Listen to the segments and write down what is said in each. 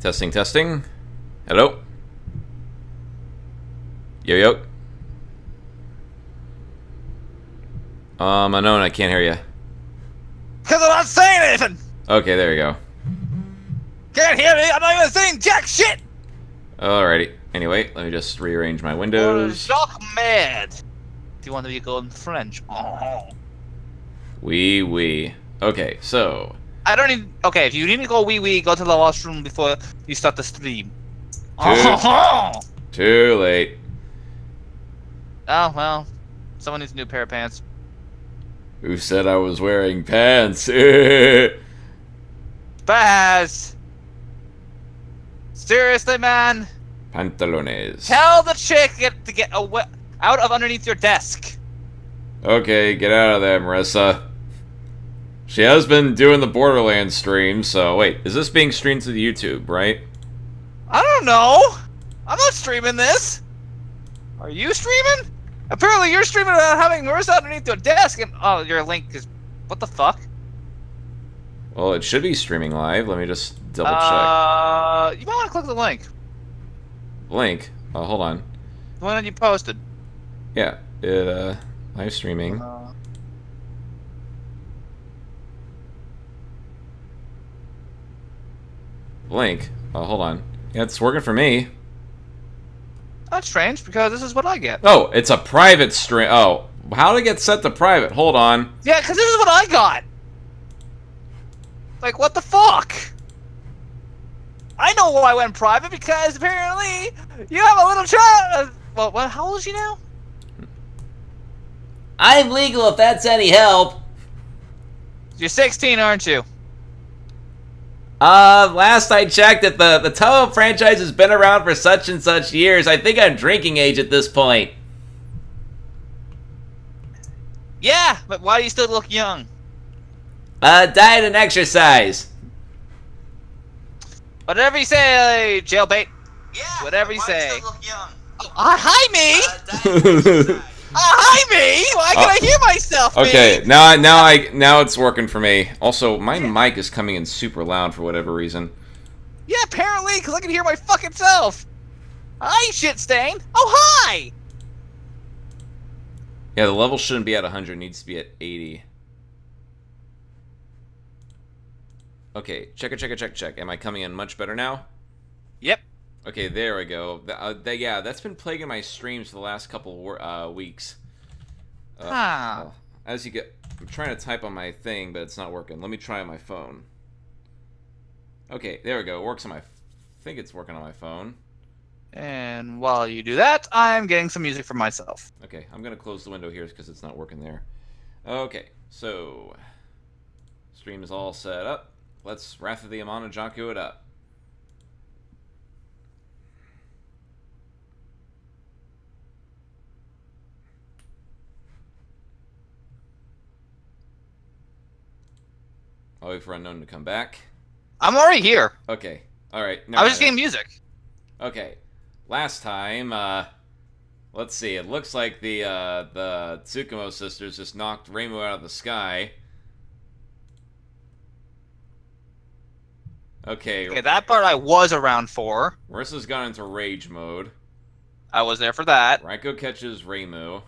Testing, testing. Hello? Yo, yo. Unknown, I can't hear you. Because I'm not saying anything! Okay, there you go. Can't hear me? I'm not even saying jack shit! Alrighty. Anyway, let me just rearrange my windows. Jacques mad. Do you want to be called in French? Oh. Oui. Okay, so... I don't need... Okay, if you need to go wee, go to the washroom before you start the stream. Too late. Oh, well. Someone needs a new pair of pants. Who said I was wearing pants? Spaz! Seriously, man? Pantalones. Tell the chick to get away, out of underneath your desk. Okay, get out of there, Marissa. She has been doing the Borderlands stream, so... Wait, is this being streamed to the YouTube, right? I don't know. I'm not streaming this. Are you streaming? Apparently you're streaming having Marissa underneath your desk and... Oh, your link is... What the fuck? Well, it should be streaming live. Let me just double check. You might want to click the link. Link? Oh, hold on. The one that you posted. Yeah, it, live streaming. Link? Oh, hold on. Yeah, it's working for me. That's strange, because this is what I get. Oh, it's a private stream. Oh, how did it get set to private? Hold on. Yeah, because this is what I got. Like, what the fuck? I know why I went private, because apparently you have a little child. Well, how old is she now? I'm legal if that's any help. You're 16, aren't you? Last I checked, if the Toho franchise has been around for such and such years, I think I'm drinking age at this point. Yeah, but why do you still look young? Diet and exercise. Whatever you say, jailbait. Yeah. Whatever you say. Still look young. Oh, hi, me. Hi, me. Why can I hear myself? Okay, me? now it's working for me. Also, my mic is coming in super loud for whatever reason. Yeah, apparently, because I can hear my fucking self. Hi, shit stain. Oh, hi. Yeah, the level shouldn't be at 100. It needs to be at 80. Okay, check. Am I coming in much better now? Yep. Okay, there we go. Yeah, that's been plaguing my streams for the last couple of weeks. Well, as you get... I'm trying to type on my thing, but it's not working. Let me try on my phone. Okay, there we go. It works on my... I think it's working on my phone. And while you do that, I'm getting some music for myself. Okay, I'm going to close the window here because it's not working there. Okay, so... Stream is all set up. Let's Wrath of the Amanojaku it up. I'll wait for Unknown to come back. I'm already here. Okay, alright. I was just getting music. Okay, last time, let's see, it looks like the Tsukumo sisters just knocked Reimu out of the sky. Okay, that part I was around for. Marissa's gone into rage mode. I was there for that. Raiko catches Reimu.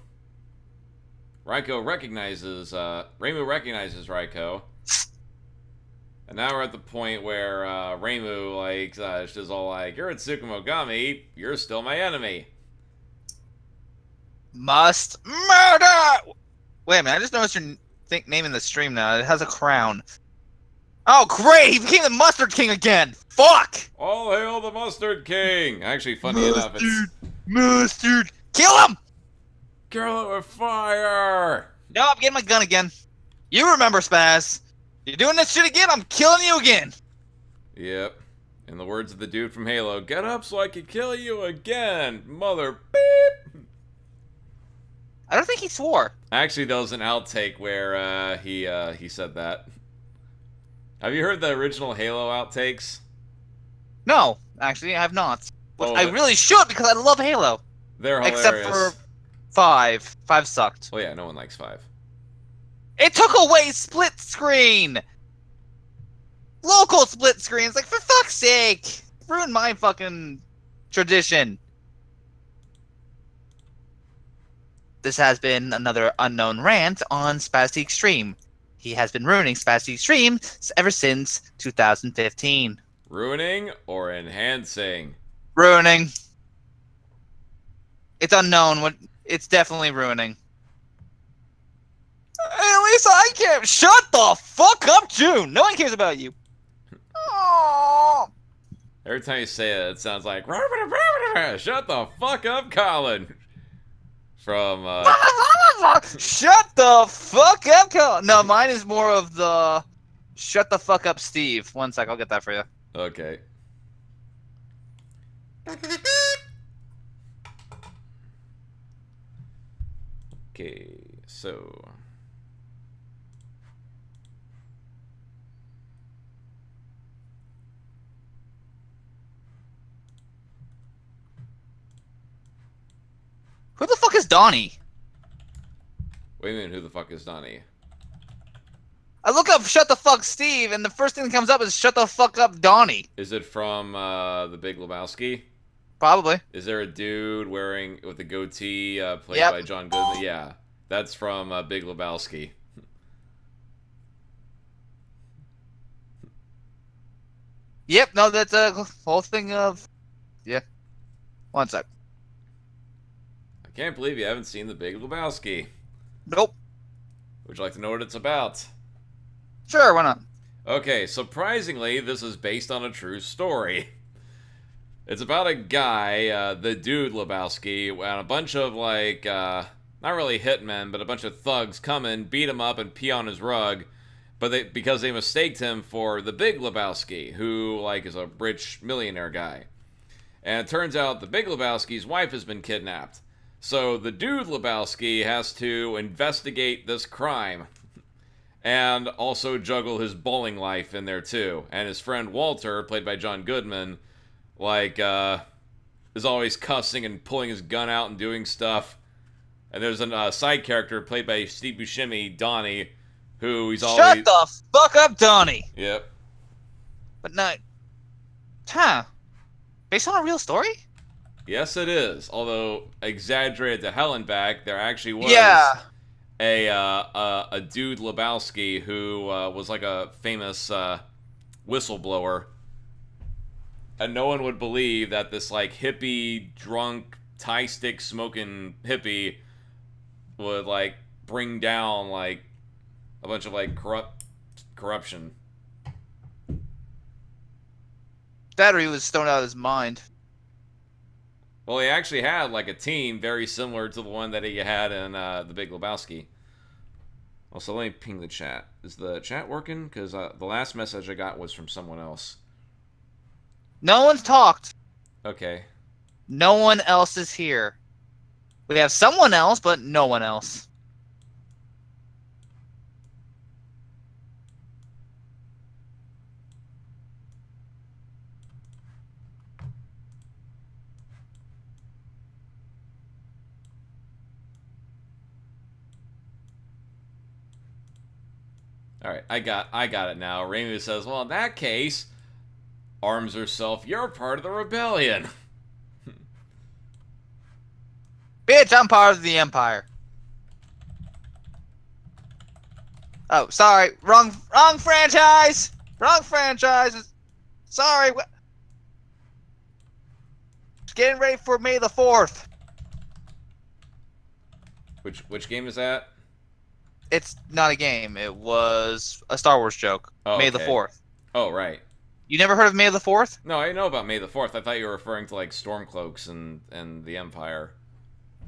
Raiko recognizes, Reimu recognizes Raiko. And now we're at the point where, Reimu, like, she's all like, "You're a Tsukumogami, you're still my enemy." Must murder! Wait a minute, I just noticed your name in the stream now. It has a crown. Oh, great! He became the Mustard King again! Fuck! All hail the Mustard King! Actually, funny enough, it's... Mustard! Kill him! Kill it with fire! No, I'm getting my gun again. You remember, Spaz. You're doing this shit again, I'm killing you again! Yep. In the words of the dude from Halo, get up so I can kill you again, mother beep! I don't think he swore. Actually, there was an outtake where, he said that. Have you heard the original Halo outtakes? No, actually, I have not. Oh, I really should, because I love Halo. They're hilarious. Except for 5. 5 sucked. Oh yeah, no one likes 5. It took away split screen! Local split screens, like, for fuck's sake! ruin my fucking tradition. This has been another unknown rant on Spaz Extreme. He has been ruining Spaz Extreme ever since 2015. Ruining or enhancing? Ruining. It's unknown. It's definitely ruining. At least I care. Shut the fuck up, June. No one cares about you. Oh. Every time you say it, it sounds like shut the fuck up, Colin. From shut the fuck up, Colin. No, mine is more of the shut the fuck up, Steve. One sec, I'll get that for you. Okay. Okay, so who the fuck is Donnie? What do you mean, who the fuck is Donnie? I look up shut the fuck Steve, and the first thing that comes up is shut the fuck up Donnie. Is it from The Big Lebowski? Probably. Is there a dude with a goatee played by John Goodman? Yeah, that's from Big Lebowski. Yep, no, that's a whole thing of... Yeah. One sec. I can't believe you haven't seen The Big Lebowski. Nope. Would you like to know what it's about? Sure, why not? Okay, surprisingly, this is based on a true story. It's about a guy, the dude Lebowski, and a bunch of, like, not really hitmen, but a bunch of thugs come in, beat him up, and pee on his rug, but because they mistaked him for the Big Lebowski, who, like, is a rich millionaire guy. And it turns out the Big Lebowski's wife has been kidnapped. So the dude Lebowski has to investigate this crime. And also juggle his bowling life in there, too. And his friend Walter, played by John Goodman, like, is always cussing and pulling his gun out and doing stuff. And there's a side character played by Steve Buscemi, Donnie, who he's always... Shut the fuck up, Donnie! Yep. But no... Huh. Based on a real story? Yes, it is. Although, exaggerated to hell and back, there actually was... Yeah. A dude Lebowski who was like a famous whistleblower, and no one would believe that this like hippie, drunk, tie stick smoking hippie would like bring down like a bunch of like corruption. That or he was stoned out of his mind. Well, he actually had, like, a team very similar to the one that he had in The Big Lebowski. Also, let me ping the chat. Is the chat working? Because the last message I got was from someone else. No one's talked. Okay. No one else is here. We have someone else, but no one else. Alright, I got it now. Raimi says, well, in that case, arms herself, you're part of the rebellion. Bitch, I'm part of the Empire. Oh, sorry. Wrong franchise! Wrong franchise! Sorry. Just getting ready for May the 4th. Which game is that? It's not a game. It was a Star Wars joke. Oh, May the 4th. Oh, right. You never heard of May the 4th? No, I know about May the 4th. I thought you were referring to, like, Stormcloaks and the Empire.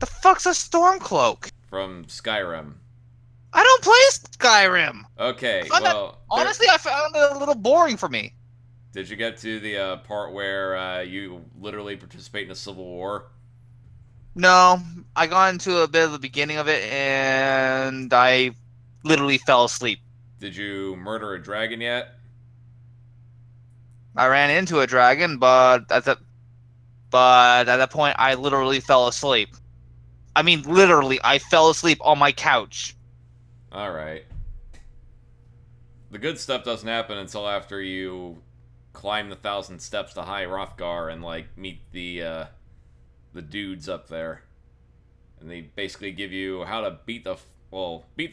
The fuck's a Stormcloak? From Skyrim. I don't play Skyrim. Okay, well... Honestly, I found it a little boring for me. Did you get to the part where you literally participate in a civil war? No, I got into a bit of the beginning of it, and I literally fell asleep. Did you murder a dragon yet? I ran into a dragon, but at that point, I literally fell asleep. I mean, literally, I fell asleep on my couch. Alright. The good stuff doesn't happen until after you climb the 1,000 steps to High Hrothgar and like meet the dudes up there, and they basically give you how to beat the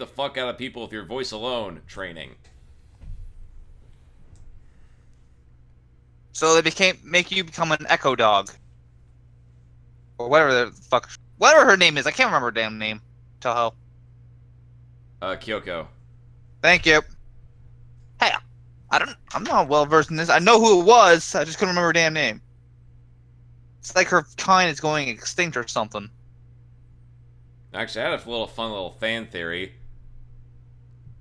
fuck out of people with your voice alone training. So they make you become an Echo Dog, or whatever her name is. I can't remember her damn name. Toho. Kyoko. Thank you. Hey, I'm not well versed in this. I know who it was. I just couldn't remember her damn name. It's like her kind is going extinct or something. Actually, I had a fun little fan theory.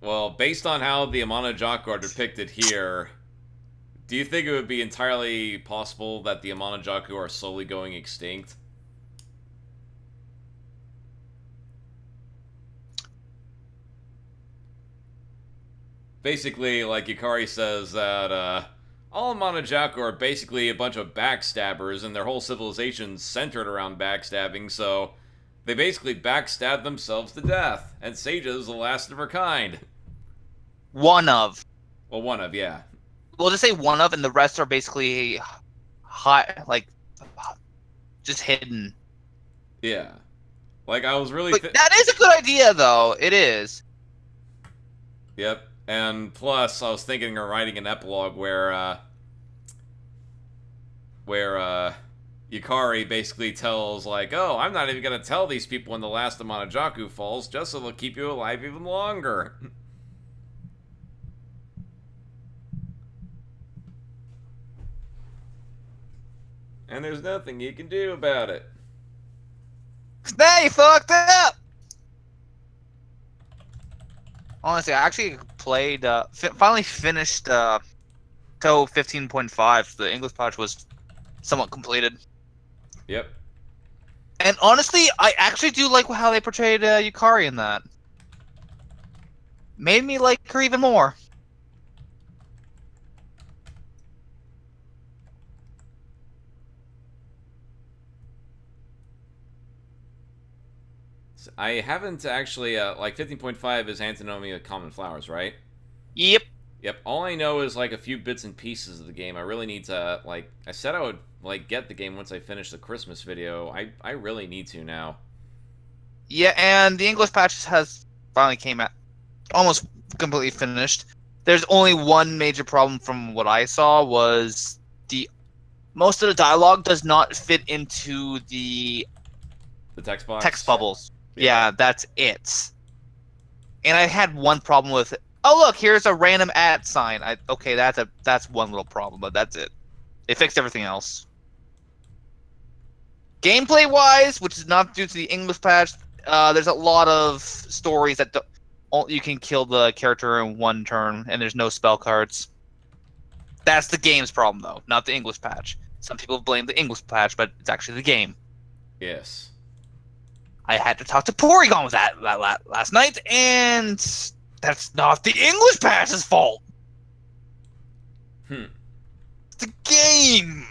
Well, based on how the Amanojaku are depicted here, do you think it would be entirely possible that the Amanojaku are slowly going extinct? Basically, like Yukari says that all Amanojaku are basically a bunch of backstabbers, and their whole civilization's centered around backstabbing, so they basically backstab themselves to death, and Seija is the last of her kind. One of. Well, one of, yeah. We'll just say one of, and the rest are basically just hidden. Yeah. Like, I was really... that is a good idea, though. It is. Yep. And plus, I was thinking of writing an epilogue where Yukari basically tells, like, oh, I'm not even going to tell these people when the last Amanojaku falls, just so they'll keep you alive even longer. And there's nothing you can do about it. Now you fucked up! Honestly, I actually played, finally finished, Toe 15.5. The English patch was somewhat completed. Yep. And honestly, I actually do like how they portrayed Yukari in that. Made me like her even more. I haven't actually, like, 15.5 is Antinomy of Common Flowers, right? Yep. Yep, all I know is, like, a few bits and pieces of the game. I really need to, like, I said I would, like, get the game once I finish the Christmas video. I really need to now. Yeah, and the English patch has finally came out, almost completely finished. There's only one major problem from what I saw was most of the dialogue does not fit into the text box? Text bubbles. Yeah, that's it. And I had one problem with it. Oh, look, here's a random @ sign. Okay, that's one little problem, but that's it. They fixed everything else. Gameplay-wise, which is not due to the English patch, there's a lot of stories that you can kill the character in one turn, and there's no spell cards. That's the game's problem, though, not the English patch. Some people blame the English patch, but it's actually the game. Yes. I had to talk to Porygon with that last night, and that's not the English patch's fault. It's the game.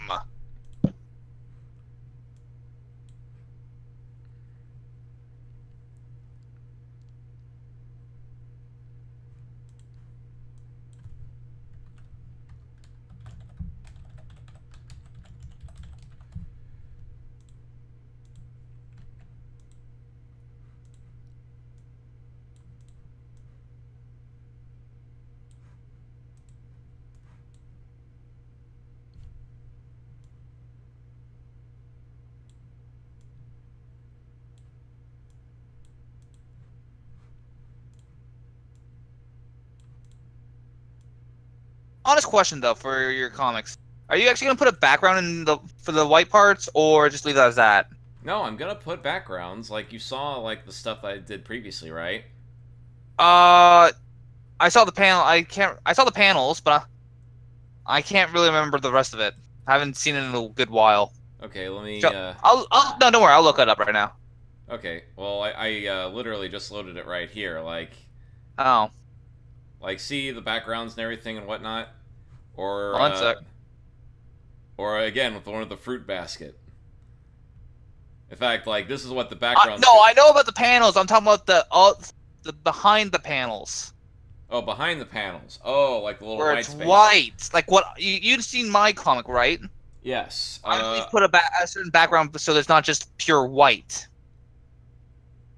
Honest question though, for your comics, are you actually gonna put a background for the white parts, or just leave that as that? No, I'm gonna put backgrounds. Like, you saw, like, the stuff I did previously, right? I saw the panel. I saw the panels, but I can't really remember the rest of it. I haven't seen it in a good while. Okay, let me. No, don't worry. I'll look it up right now. Okay, well, I literally just loaded it right here. Like. Oh. Like, see the backgrounds and everything and whatnot? Or, One sec. Or, again, with one of the fruit basket. In fact, like, this is what the background... No, I know about the panels. I'm talking about the behind the panels. Oh, behind the panels. Oh, like the little where white it's space. white. Like what you've seen my comic, right? Yes. I always put a certain background so there's not just pure white.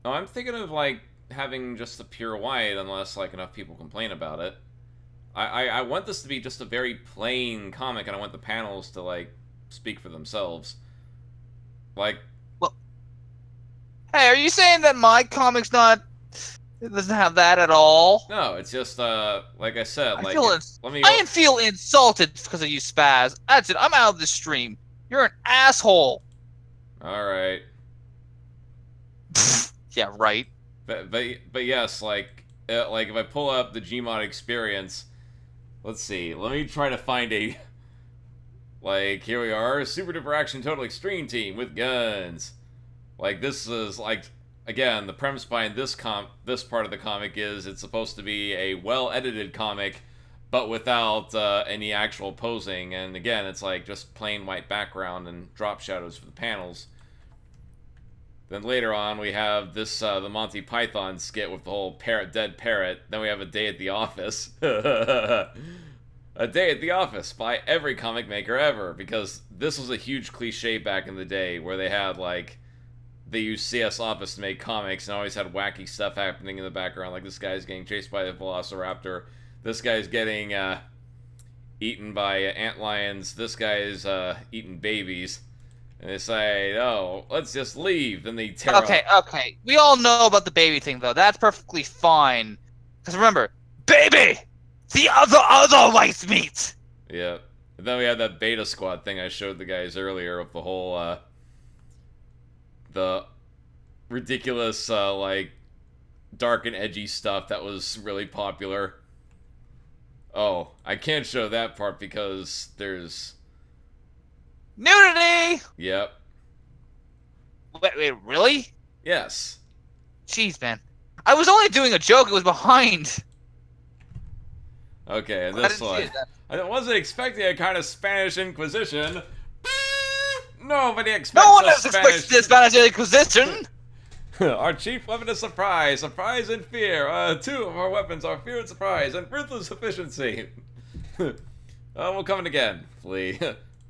Oh, I'm thinking of like having just the pure white, unless like enough people complain about it. I want this to be just a very plain comic, and I want the panels to like speak for themselves. Like, Well, hey, are you saying that my comic's not? It doesn't have that at all. no, it's just like I said, I like let me. I feel insulted because of you, Spaz. That's it. I'm out of the stream. You're an asshole. All right. Yeah, right. But yes, like if I pull up the Gmod experience, let's see. Let me try to find a like here we are, Super Duper Action Total Extreme Team with guns. Like this is like again the premise behind this part of the comic is it's supposed to be a well edited comic, but without any actual posing. And again, it's like just plain white background and drop shadows for the panels. Then later on, we have this, the Monty Python skit with the whole dead parrot. Then we have A Day at the Office. A Day at the Office by every comic maker ever. Because this was a huge cliche back in the day where they had, like, they used CS Office to make comics and always had wacky stuff happening in the background. Like this guy's getting chased by a velociraptor. This guy's getting, eaten by antlions. This guy's, eating babies. And they say, oh, let's just leave. Then they tear Okay. We all know about the baby thing, though. That's perfectly fine. Because remember, baby! The other white meat! Yeah. And then we had that Beta Squad thing I showed the guys earlier of the whole, the ridiculous, like, dark and edgy stuff that was really popular. Oh, I can't show that part because there's... Nudity! Yep. Wait, really? Yes. Jeez, man. I was only doing a joke, it was behind. Okay, and this one. I wasn't expecting a kind of Spanish Inquisition. Nobody expects No one else expects the Spanish Inquisition! Our chief weapon is surprise, surprise and fear. Two of our weapons are fear and surprise, and ruthless efficiency. We're coming again, Flea.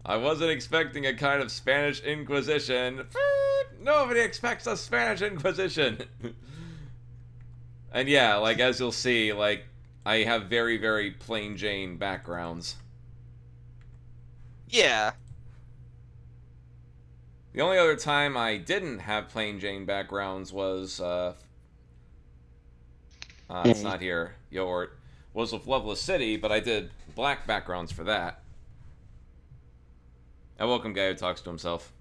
I wasn't expecting a kind of Spanish Inquisition. Nobody expects a Spanish Inquisition. And yeah, like, as you'll see, like, I have very, very plain Jane backgrounds. Yeah. The only other time I didn't have plain Jane backgrounds was, it's not here, Yoort, was with Loveless City, but I did black backgrounds for that. I welcome guy who talks to himself.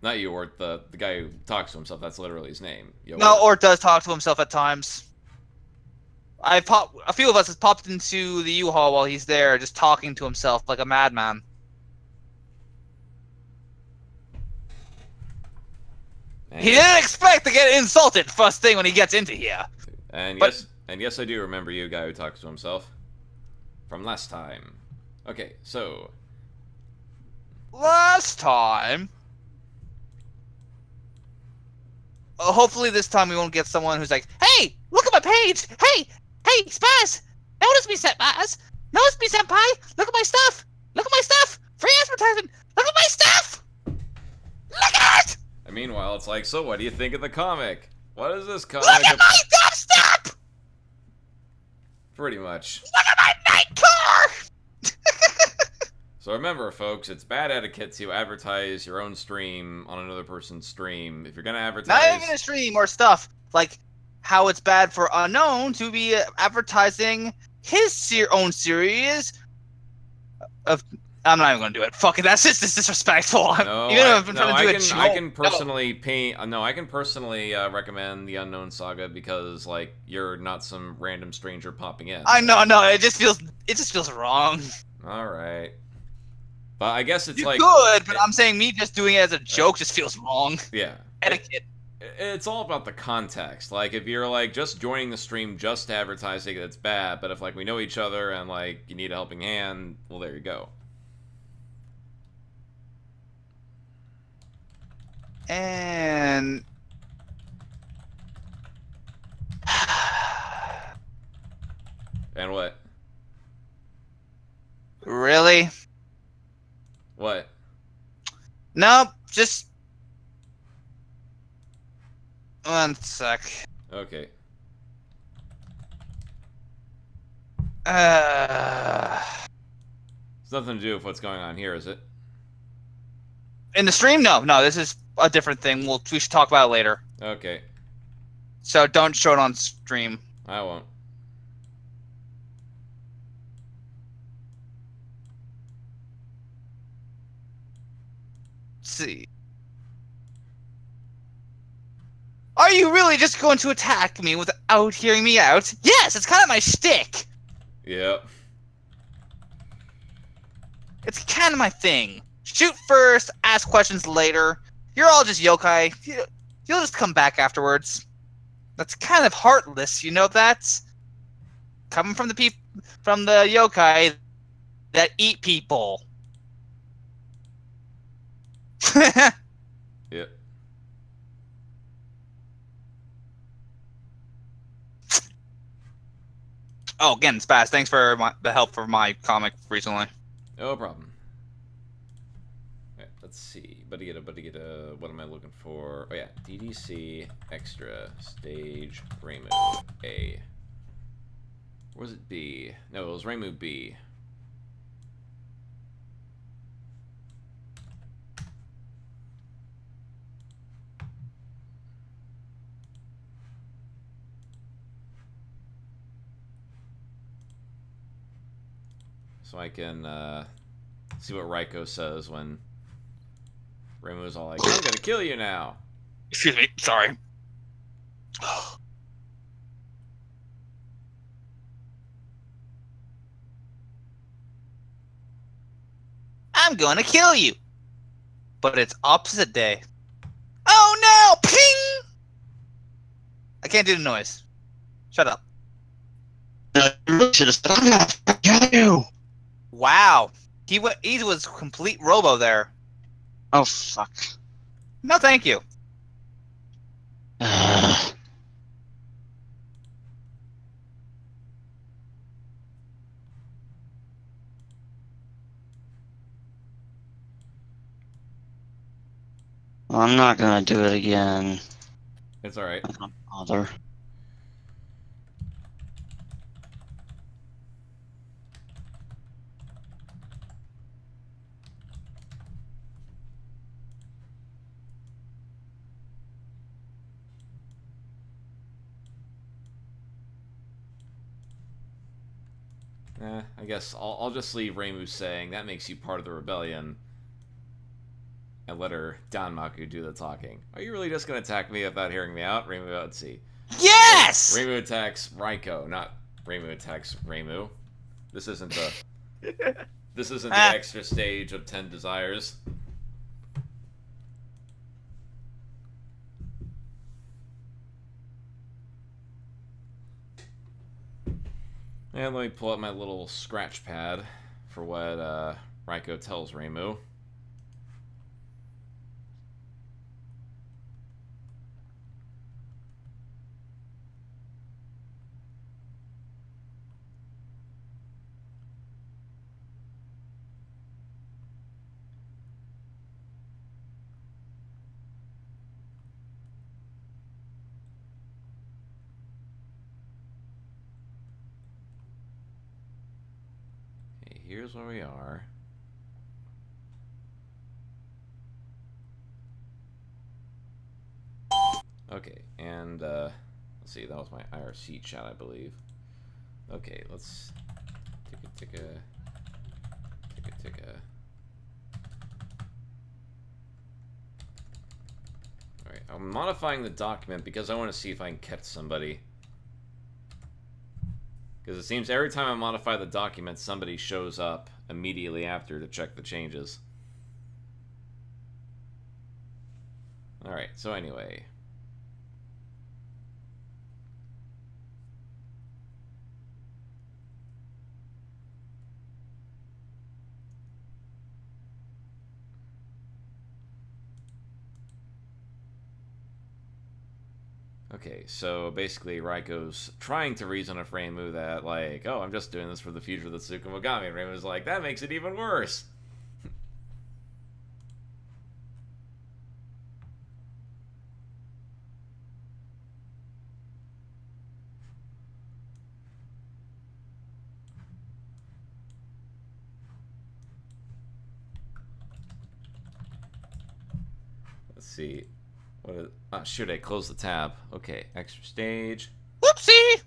Not you, Ort, the guy who talks to himself. That's literally his name. No, Ort does talk to himself at times. A few of us has popped into the U-Haul while he's there, just talking to himself like a madman. And he didn't expect to get insulted first thing when he gets into here. And yes, I do remember you, guy who talks to himself. From last time. Okay, so... Last time... hopefully this time we won't get someone who's like, hey, look at my page! Hey, Spaz! Notice me, Spaz! Notice me, Senpai! Look at my stuff! Look at my stuff! Free advertisement! Look at my stuff! Look at it! And meanwhile, it's like, so what do you think of the comic? What is this comic? Look at my dubstep! Pretty much. Look at my night car! So remember, folks, it's bad etiquette to advertise your own stream on another person's stream. If you're gonna advertise... Not even a stream or stuff. Like, how it's bad for Unknown to be advertising his own series of... I'm not even gonna do it. Fuck it, that's just disrespectful. No, even if I'm trying to do it. I can personally I can personally recommend the Unknown Saga because, like, you're not some random stranger popping in. I know, no, it just feels wrong. Alright. But I guess it's you like... good, but I'm saying me just doing it as a joke just feels wrong. Yeah. Etiquette. It's all about the context. Like, if you're, like, just joining the stream just to advertising, it's bad. But if, like, we know each other and, like, you need a helping hand, well, there you go. And... And what? Really? What? Nope, just... One sec. Okay. It's nothing to do with what's going on here, is it? In the stream? No, this is a different thing. We should talk about it later. Okay. So don't show it on stream. I won't. Let's see. Are you really just going to attack me without hearing me out? Yes, it's kind of my shtick. Yep. It's kind of my thing. Shoot first, ask questions later. You're all just yokai. You'll just come back afterwards. That's kind of heartless, you know that? Coming from the yokai that eat people. Yep. Oh, again, Spaz, thanks for the help for my comic recently. No problem. Alright, let's see. Buddy get a. What am I looking for? Oh yeah, DDC extra stage Reimu A. Or was it B? No, it was Reimu B. So I can see what Raiko says when Reimu's all like, I'm gonna kill you now. Excuse me, sorry. I'm gonna kill you. But it's opposite day. Oh no! Ping! I can't do the noise. Shut up. Wow. He was complete robo there. Oh, fuck. No, thank you. Well, I'm not gonna do it again. It's alright. I don't bother. I guess I'll just leave Reimu saying that makes you part of the rebellion. And let her Danmaku do the talking. Are you really just gonna attack me without hearing me out? Reimu, let's see. Yes! Reimu attacks Raiko, not Reimu attacks Reimu. This isn't the this isn't the extra stage of 10 desires. And let me pull up my little scratch pad for what Raiko tells Reimu. Here's where we are. Okay, and let's see, that was my IRC chat, I believe. Okay, let's tick a. Alright, I'm modifying the document because I want to see if I can catch somebody. Because it seems every time I modify the document, somebody shows up immediately after to check the changes. Alright, so anyway. Okay, so basically Raiko's trying to reason with Reimu that, like, oh, I'm just doing this for the future of the Tsukumogami. And Reimu's like, that makes it even worse. Let's see. What is... Oh, shoot, I closed the tab. Okay, extra stage. Whoopsie!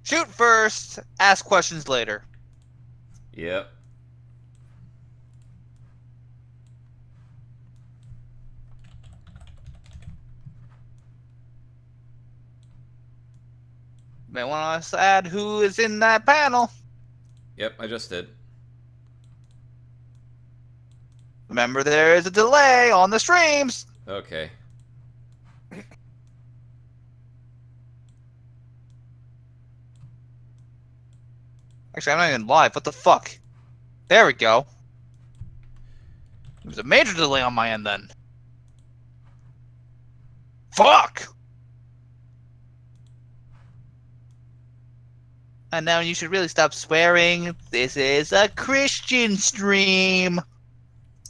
Shoot first, ask questions later. Yep. May want to add who is in that panel. Yep, I just did. Remember, there is a delay on the streams. Okay. Actually, I'm not even live. What the fuck? There we go. There's a major delay on my end then. Fuck! And now you should really stop swearing. This is a Christian stream.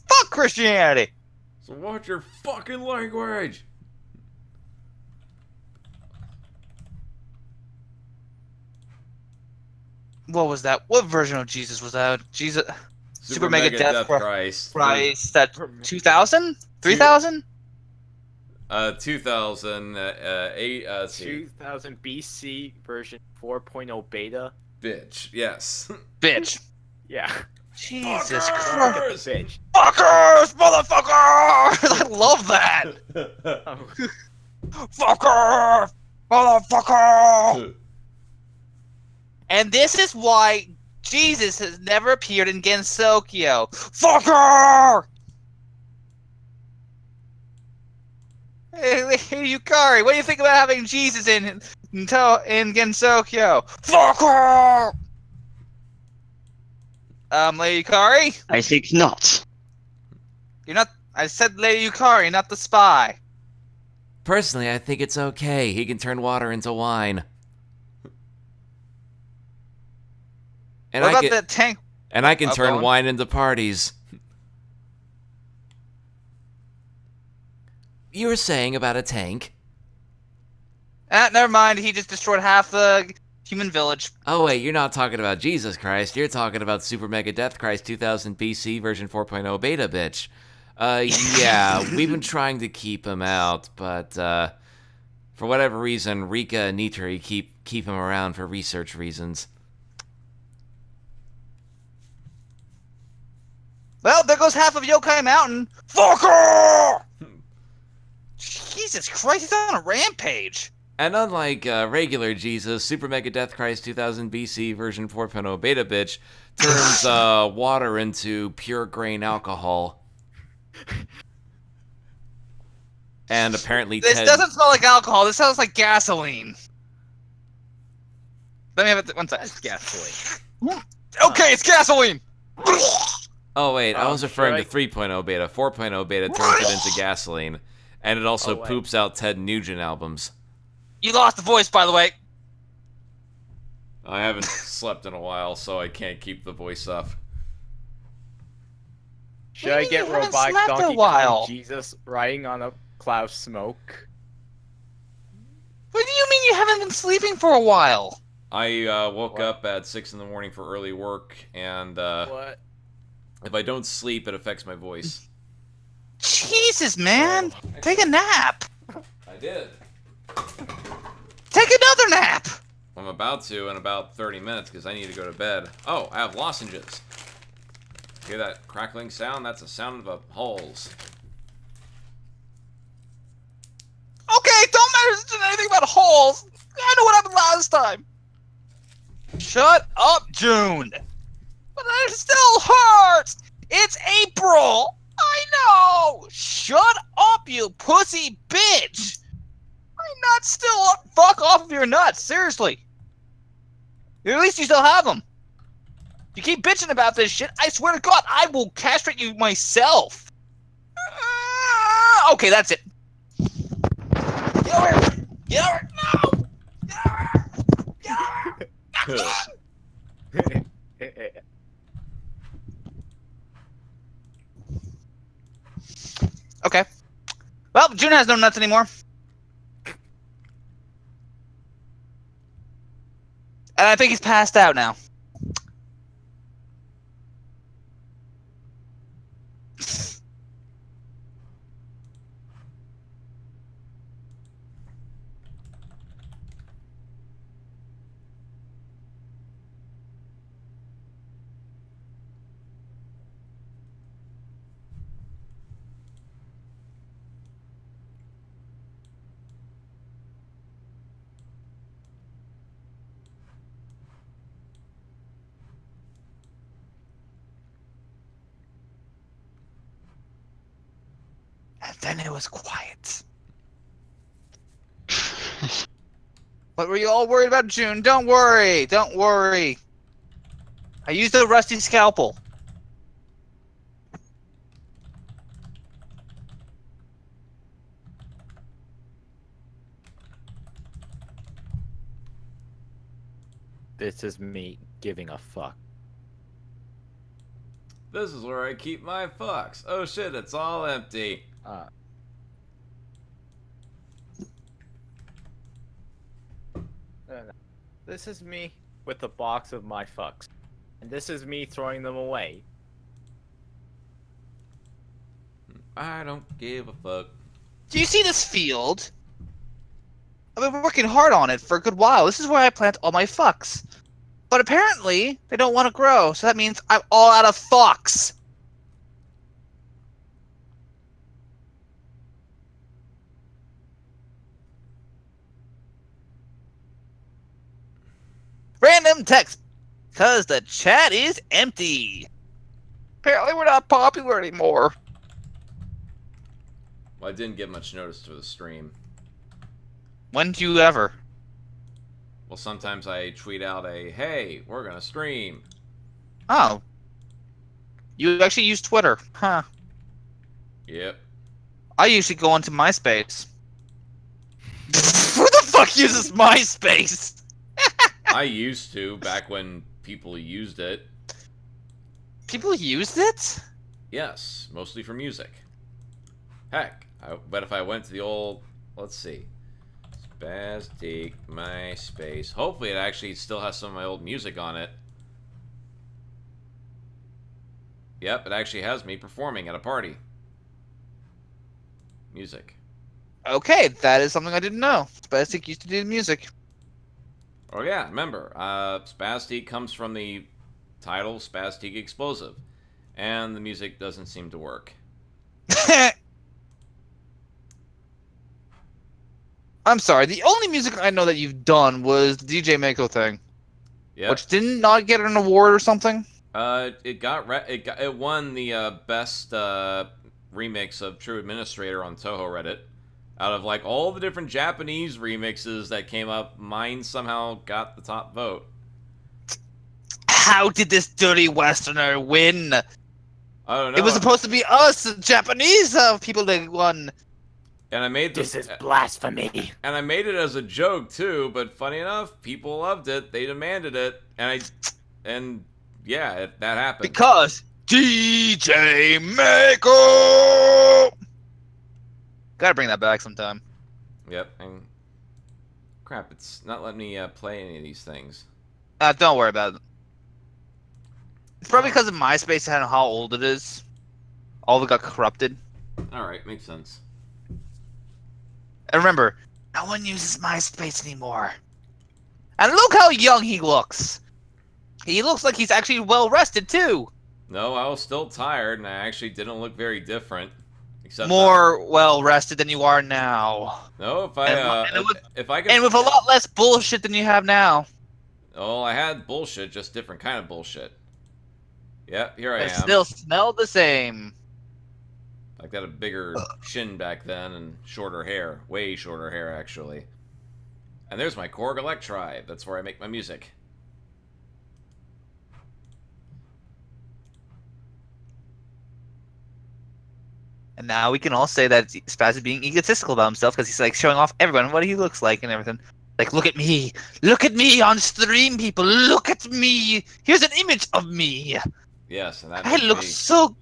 Fuck Christianity! So watch your fucking language! What was that? What version of Jesus was that? Jesus... Super Mega Death Christ. Christ. That 2000? 3000? 2008, 2000 BC version 4.0 beta. Bitch, yes. Bitch. Yeah. Jesus Fuckers! Christ. Bitch. Fuckers! Motherfuckers! I love that! Oh. Fucker! Motherfucker! And this is why Jesus has never appeared in Gensokyo. Fucker! Hey, Yukari, what do you think about having Jesus in Gensokyo? Fucker! Lady Yukari? I think not. You're not... I said Lady Yukari, not the spy. Personally, I think it's okay. He can turn water into wine. And What about the tank? And I can turn Bowen? wine into parties. You were saying about a tank? Never mind, he just destroyed half the human village. Oh wait, you're not talking about Jesus Christ. You're talking about Super Mega Death Christ 2000 BC version 4.0 beta, bitch. Yeah, we've been trying to keep him out, but for whatever reason, Rika and Nitri keep him around for research reasons. Well, there goes half of Yokai Mountain. Fucker! Jesus Christ, he's on a rampage. And unlike regular Jesus, Super Mega Death Christ 2000 BC version 4.0 beta bitch turns water into pure grain alcohol. And apparently This doesn't smell like alcohol. This smells like gasoline. Let me have it. One sec. That's gasoline. Okay, it's gasoline. Oh wait, I was referring to should 3.0 beta. 4.0 beta turns it into gasoline, and it also Oh, wait. poops out Ted Nugent albums. You lost the voice, by the way. I haven't slept in a while, so I can't keep the voice up. Should What do I you get mean you haven't robotic slept a Donkey while? Kong Jesus riding on a cloud of smoke? What do you mean you haven't been sleeping for a while? I woke What? up at 6 in the morning for early work, and What? if I don't sleep, it affects my voice. Jesus, man. Take a nap. I did. Take another nap. I'm about to in about 30 minutes because I need to go to bed. Oh, I have lozenges. Hear that crackling sound? That's the sound of a holes. Okay, don't mention anything about holes. I know what happened last time. Shut up, June. But it still hurts. It's April. I know. Shut up, you pussy bitch. My nuts still up. Fuck off of your nuts. Seriously. At least you still have them. You keep bitching about this shit. I swear to God, I will castrate you myself. Okay, that's it. Get over here. Get over here. No. Get over here. Get over here. Okay. Well, June has no nuts anymore. And I think he's passed out now. And then it was quiet. What were you all worried about, June? Don't worry. Don't worry. I used a rusty scalpel. This is me giving a fuck. This is where I keep my fucks. Oh shit, it's all empty. No. This is me with a box of my fucks. And this is me throwing them away. I don't give a fuck. Do you see this field? I've been working hard on it for a good while. This is where I plant all my fucks. But apparently, they don't want to grow, so that means I'm all out of fucks. Random text. Because the chat is empty. Apparently we're not popular anymore. Well, I didn't get much notice to the stream. When do you ever? Well, sometimes I tweet out a, hey, we're gonna stream. Oh. You actually use Twitter. Huh. Yep. I usually go onto MySpace. Who the fuck uses MySpace? I used to, back when people used it. People used it? Yes, mostly for music. Heck, but if I went to the old, let's see, Spaz, take MySpace. Hopefully it actually still has some of my old music on it. Yep, it actually has me performing at a party. Music. Okay, that is something I didn't know. Spastic used to do music. Oh yeah, remember, Spastic comes from the title Spastic Explosive. And the music doesn't seem to work. I'm sorry, the only music I know that you've done was the DJ Mako thing. Yep. Which didn't not get an award or something? It won the best remix of True Administrator on Toho Reddit. Out of like all the different Japanese remixes that came up, mine somehow got the top vote. How did this dirty Westerner win? I don't know. It was supposed to be us, the Japanese people that won. And I made This is blasphemy. And I made it as a joke too, but funny enough, people loved it. They demanded it, and yeah, that happened. Because DJ Mako. Gotta bring that back sometime. Yep. And crap, it's not letting me play any of these things. Don't worry about it. It's probably because of MySpace and how old it is. All of it got corrupted. All right, makes sense. And remember, no one uses MySpace anymore. And look how young he looks. He looks like he's actually well rested too. No, I was still tired, and I actually didn't look very different. Except More well rested than you are now. No, if I could, And with a lot less bullshit than you have now. Oh, I had bullshit, just different kind of bullshit. Yep, here I But am. still smell the same. I got a bigger chin back then and shorter hair. Way shorter hair, actually. And there's my Korg Electribe. That's where I make my music. And now we can all say that Spaz is being egotistical about himself because he's like showing off everyone what he looks like and everything. Like, look at me on stream, people. Look at me. Here's an image of me. Yes, and that I look me. so.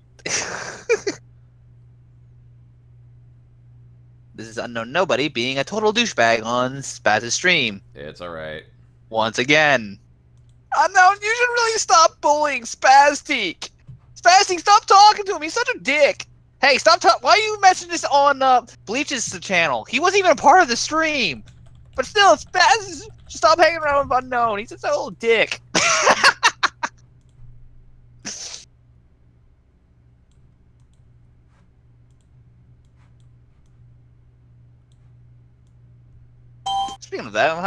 This is Unknown Nobody being a total douchebag on Spaz's stream. It's alright. Once again. Unknown, you should really stop bullying Spazteak. Spazteak, stop talking to him. He's such a dick. Hey, stop talking. Why are you mentioning this on Bleach's channel? He wasn't even a part of the stream. But still, Spaz, stop hanging around with Unknown. He's just a little dick. Speaking of that,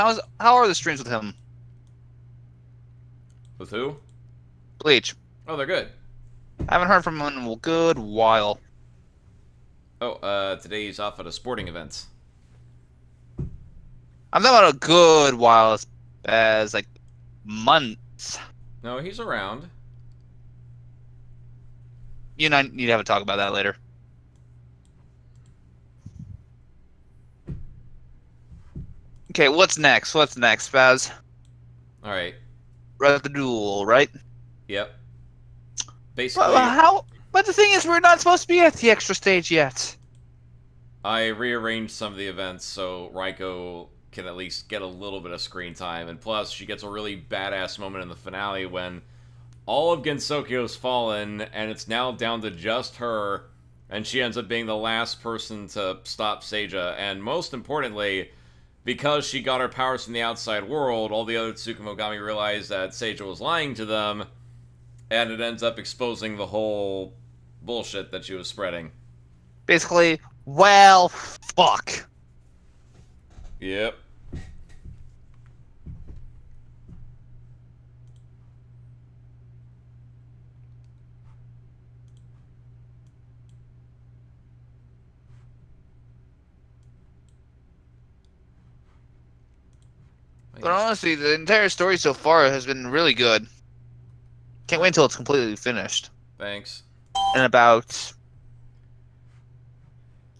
how are the streams with him? With who? Bleach. Oh, they're good. I haven't heard from him in a good while. Oh, today he's off at a sporting event. I'm talking about a good while, as like months. No, he's around. You and I need to have a talk about that later. Okay, what's next? What's next, Spaz? Alright. We're at the duel, right? Yep. Basically, But the thing is, we're not supposed to be at the extra stage yet. I rearranged some of the events so Raiko can at least get a little bit of screen time, and plus, she gets a really badass moment in the finale when all of Gensokyo's fallen, and it's now down to just her, and she ends up being the last person to stop Seija, and most importantly, because she got her powers from the outside world, all the other Tsukumogami realize that Seija was lying to them, and it ends up exposing the whole bullshit that she was spreading. Basically, well, fuck. Yep. But honestly, the entire story so far has been really good. Can't wait until it's completely finished. Thanks. In about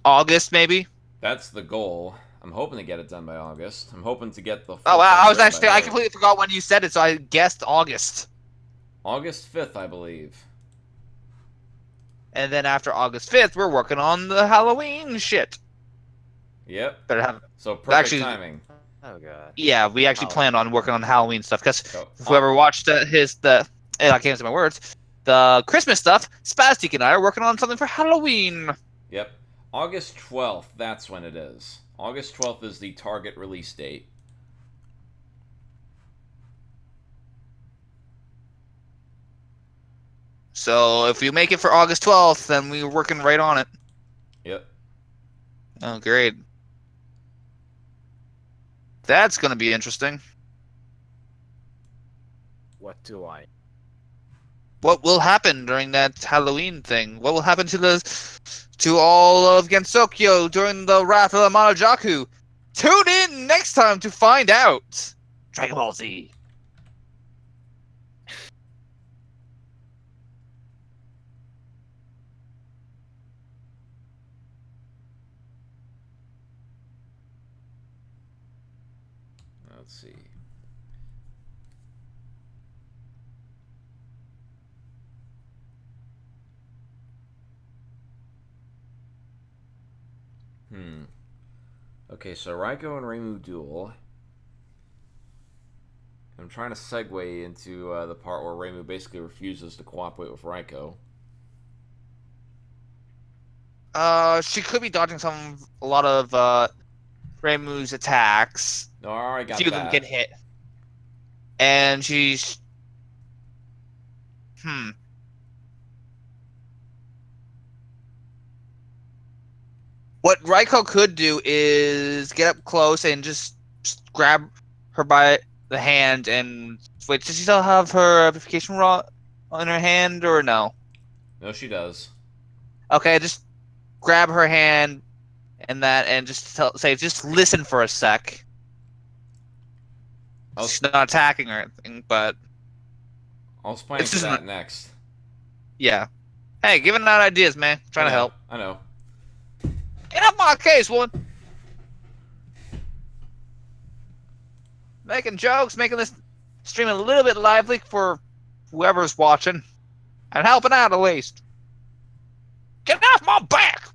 August, maybe? That's the goal. I'm hoping to get it done by August. I'm hoping to get the... Oh, wow, full I completely forgot when you said it, so I guessed August. August 5th, I believe. And then after August 5th, we're working on the Halloween shit. Yep. Better have... So perfect Actually, timing. Oh god. Yeah, we actually planned on working on Halloween stuff, because So, whoever watched I can't say my words, the Christmas stuff, Spazteak and I are working on something for Halloween. Yep. August 12th, that's when it is. August 12th is the target release date. So if we make it for August 12th, then we're working right on it. Yep. Oh, great. That's going to be interesting. What do I? What will happen during that Halloween thing? What will happen to all of Gensokyo during the Wrath of the Amanojaku? Tune in next time to find out. Dragon Ball Z. Let's see. Okay, so Raiko and Reimu duel. I'm trying to segue into the part where Reimu basically refuses to cooperate with Raiko. She could be dodging a lot of Reimu's attacks. No, I already got a few of them get hit. And she's... What Raiko could do is get up close and just grab her by the hand and... Wait, does she still have her amplification rod on her hand, or no? No, she does. Okay, just grab her hand and just say, just listen for a sec. She's not attacking or anything, but... I was planning for that next. Yeah. Hey, giving out ideas, man. Trying to help. I know. Get up my case, woman! Making jokes, making this stream a little bit lively for whoever's watching. And helping out at least. Get off my back!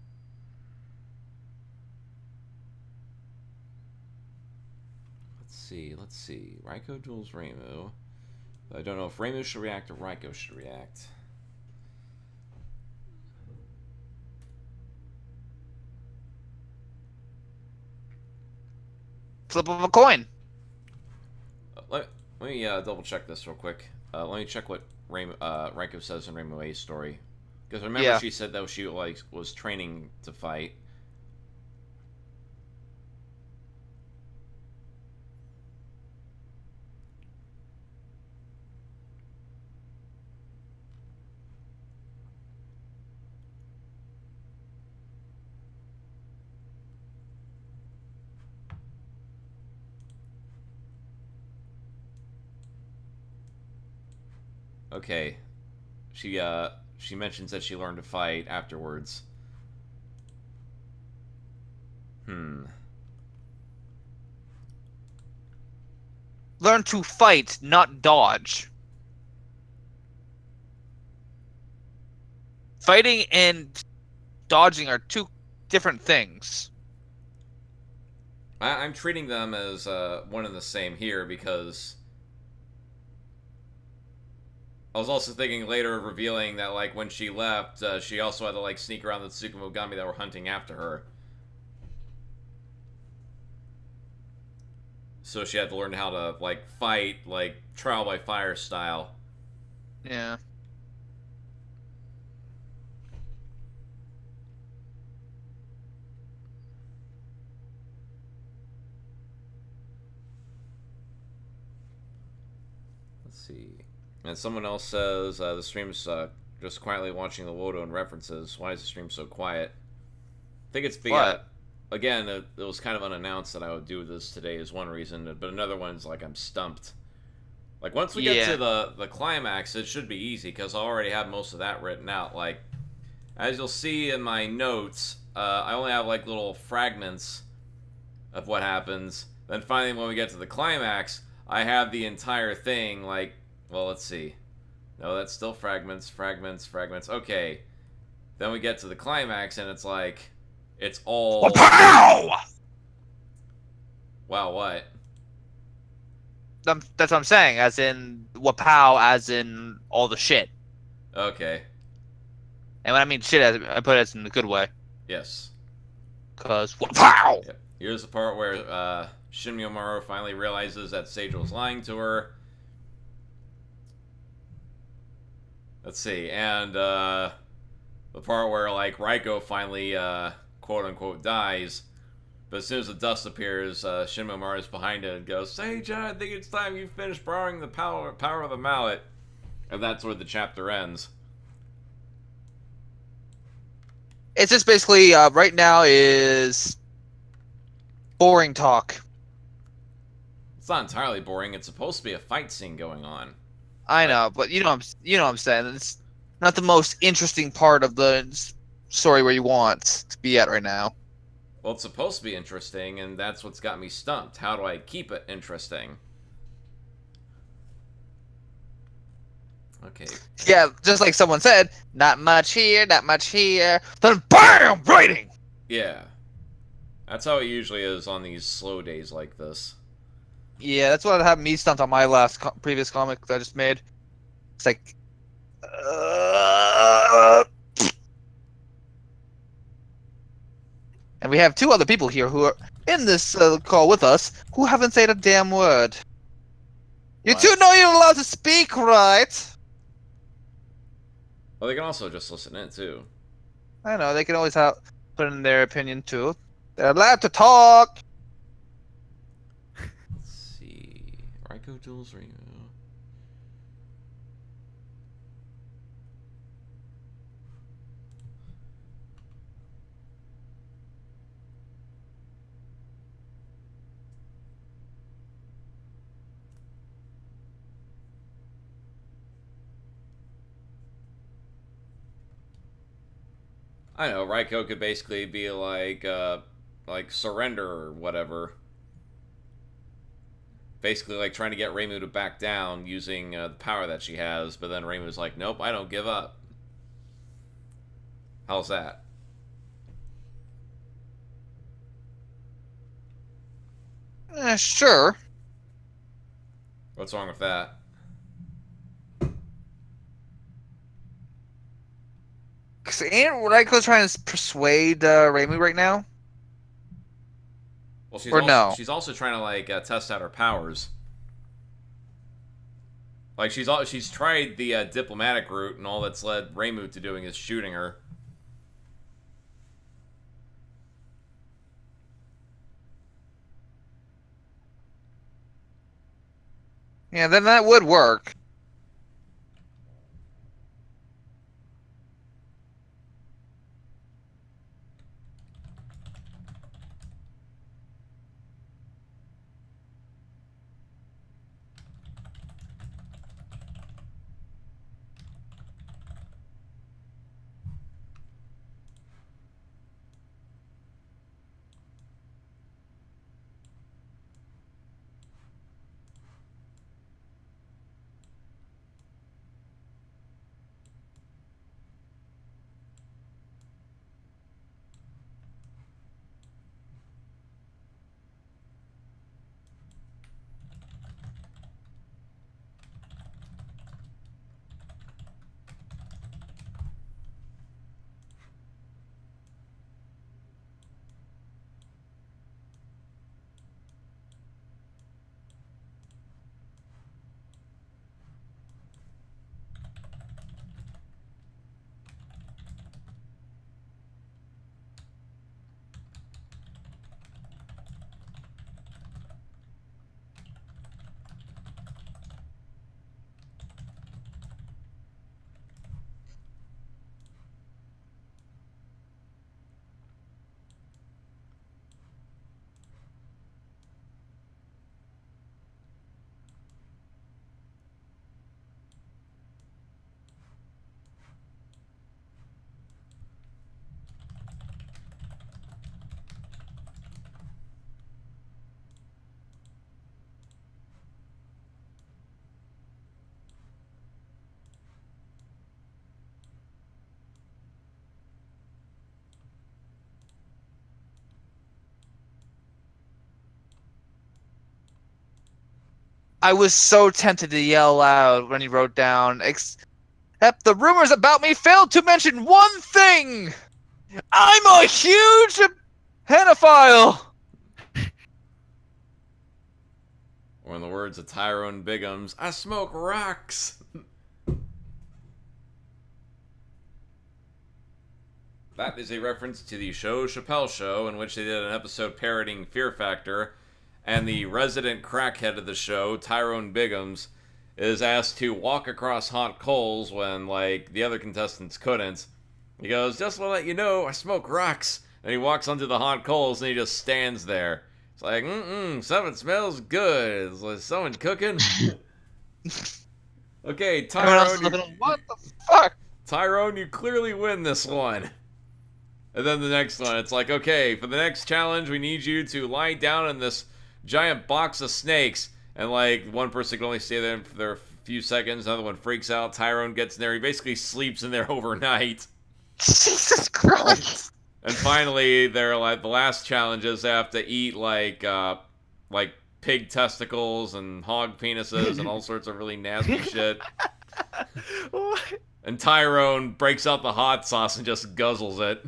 Let's see. Raiko duels Reimu. I don't know if Reimu should react or Raiko should react. Flip of a coin. Let me double check this real quick. Let me check what Raiko says in Reimu A's story. Because remember she said that she was training to fight. Okay, she mentions that she learned to fight afterwards. Learn to fight, not dodge. Fighting and dodging are two different things. I'm treating them as one and the same here because I was also thinking later of revealing that, like, when she left, she also had to, like, sneak around the Tsukumogami that were hunting after her. So she had to learn how to, like, fight, like, trial by fire style. Yeah. Let's see. And someone else says, the stream's just quietly watching the WotA and references. Why is the stream so quiet? I think it's because, again, it was kind of unannounced that I would do this today is one reason, but another one's like I'm stumped. Like, once we get to the climax, it should be easy, because I already have most of that written out. Like, as you'll see in my notes, I only have, like, little fragments of what happens. Then finally, when we get to the climax, I have the entire thing, like, well, let's see. No, that's still fragments, fragments, fragments. Okay. Then we get to the climax, and it's like, it's all... Wow! Wow, what? That's what I'm saying, as in wapow, as in all the shit. Okay. And when I mean shit, I put it in the good way. Yes. Cause wapow! Yep. Here's the part where Shinmyomaru finally realizes that Sage was lying to her. Let's see, and the part where, like, Raiko finally, quote-unquote, dies, but as soon as the dust appears, Shinmyomaru is behind it and goes, Sage, I think it's time you finish borrowing the power of the mallet. And that's where the chapter ends. It's just basically, right now is boring talk. It's not entirely boring, it's supposed to be a fight scene going on. I know, but you know what I'm saying. It's not the most interesting part of the story where you want to be at right now. Well, it's supposed to be interesting, and that's what's got me stumped. How do I keep it interesting? Okay. Yeah, just like someone said, not much here, not much here. Then BAM! Writing! Yeah. That's how it usually is on these slow days like this. Yeah, that's what had me stumped on my previous comic that I just made. It's like... And we have 2 other people here who are in this call with us who haven't said a damn word. You What? 2 know you're allowed to speak, right? Well, they can also just listen in, too. I know, they can always put in their opinion, too. They're allowed to talk! Let's see. Raiko duels Ringo. I know, Raiko could basically be like surrender or whatever. Basically, like, trying to get Reimu to back down using the power that she has, but then Reimu's like, nope, I don't give up. How's that? Sure. What's wrong with that? Cause ain't Raiko trying to persuade Reimu right now? Well, Or no? she's also trying to, like, test out her powers. Like, she's tried the diplomatic route, and all that's led Reimu to doing is shooting her. Yeah, then that would work. I was so tempted to yell loud when he wrote down, except the rumors about me failed to mention one thing! I'm a huge pedophile! Or in the words of Tyrone Biggums, I smoke rocks! That is a reference to the show Chappelle Show, in which they did an episode parodying Fear Factor, and the resident crackhead of the show, Tyrone Biggums, is asked to walk across hot coals when, like, the other contestants couldn't. He goes, just to let you know, I smoke rocks. And he walks onto the hot coals and he just stands there. It's like, something smells good. Is like someone cooking? Okay, Everyone else is Tyrone, looking, what the fuck? Tyrone, you clearly win this one. And then the next one, it's like, okay, for the next challenge, we need you to lie down in this giant box of snakes. And, like, one person can only stay there for a few seconds. Another one freaks out. Tyrone gets in there. He basically sleeps in there overnight. Jesus Christ. And finally, they're like, the last challenges, they have to eat, like pig testicles and hog penises and all sorts of really nasty shit. What? And Tyrone breaks out the hot sauce and just guzzles it.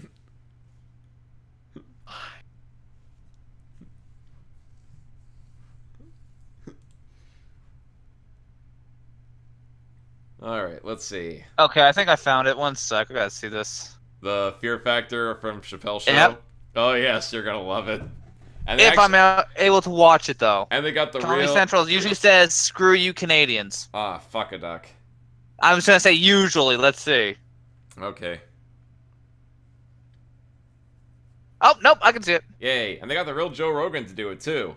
Alright, let's see. Okay, I think I found it. One sec, I gotta see this. The Fear Factor from Chappelle Show? Yep. Oh yes, you're gonna love it. And If I'm able to watch it, though. And they got the Comedy real... Central usually says, screw you Canadians. Ah, fuck a duck. I'm just gonna say usually, let's see. Okay. Oh, nope, I can see it. Yay. And they got the real Joe Rogan to do it, too.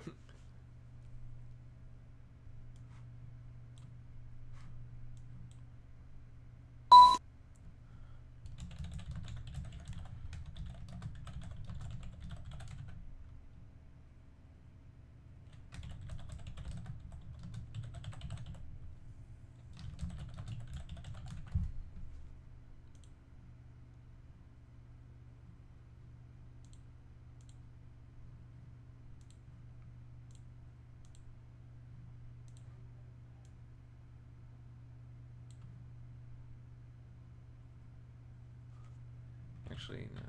Actually, no.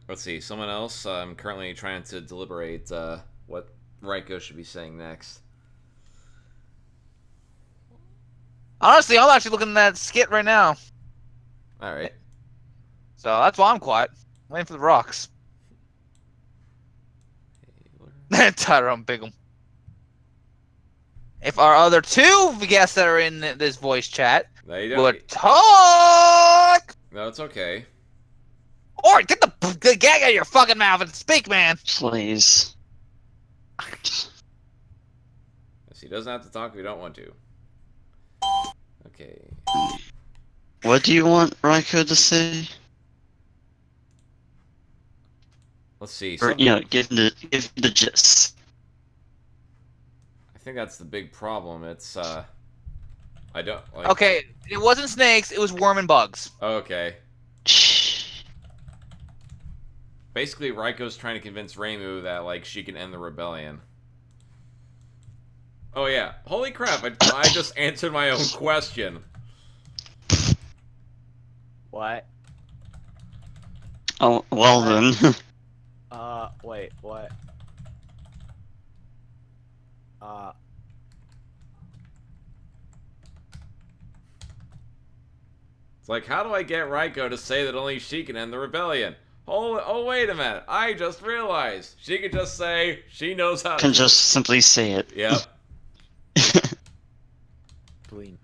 Let's see. Someone else. I'm currently trying to deliberate what Raiko should be saying next. Honestly, I'm actually looking at that skit right now. All right. So that's why I'm quiet. Waiting for the rocks. Tyrone Bigham. If our other two guests that are in this voice chat would talk! No, it's okay. Or get the gag out of your fucking mouth and speak, man! Please. Yes, he doesn't have to talk if you don't want to. Okay. What do you want Raiko to say? Let's see. Or, you know, give the gist. I think that's the big problem. It's, I don't, like... Okay, it wasn't snakes, it was worm and bugs. Okay. Basically, Raiko's trying to convince Reimu that, like, she can end the rebellion. Oh, yeah. Holy crap, I just answered my own question. What? Oh, well then. Wait, what? It's like, how do I get Raiko to say that only she can end the rebellion? Oh, wait a minute. I just realized. She could just say she knows how to... Can just simply say it. Yep. Bleed.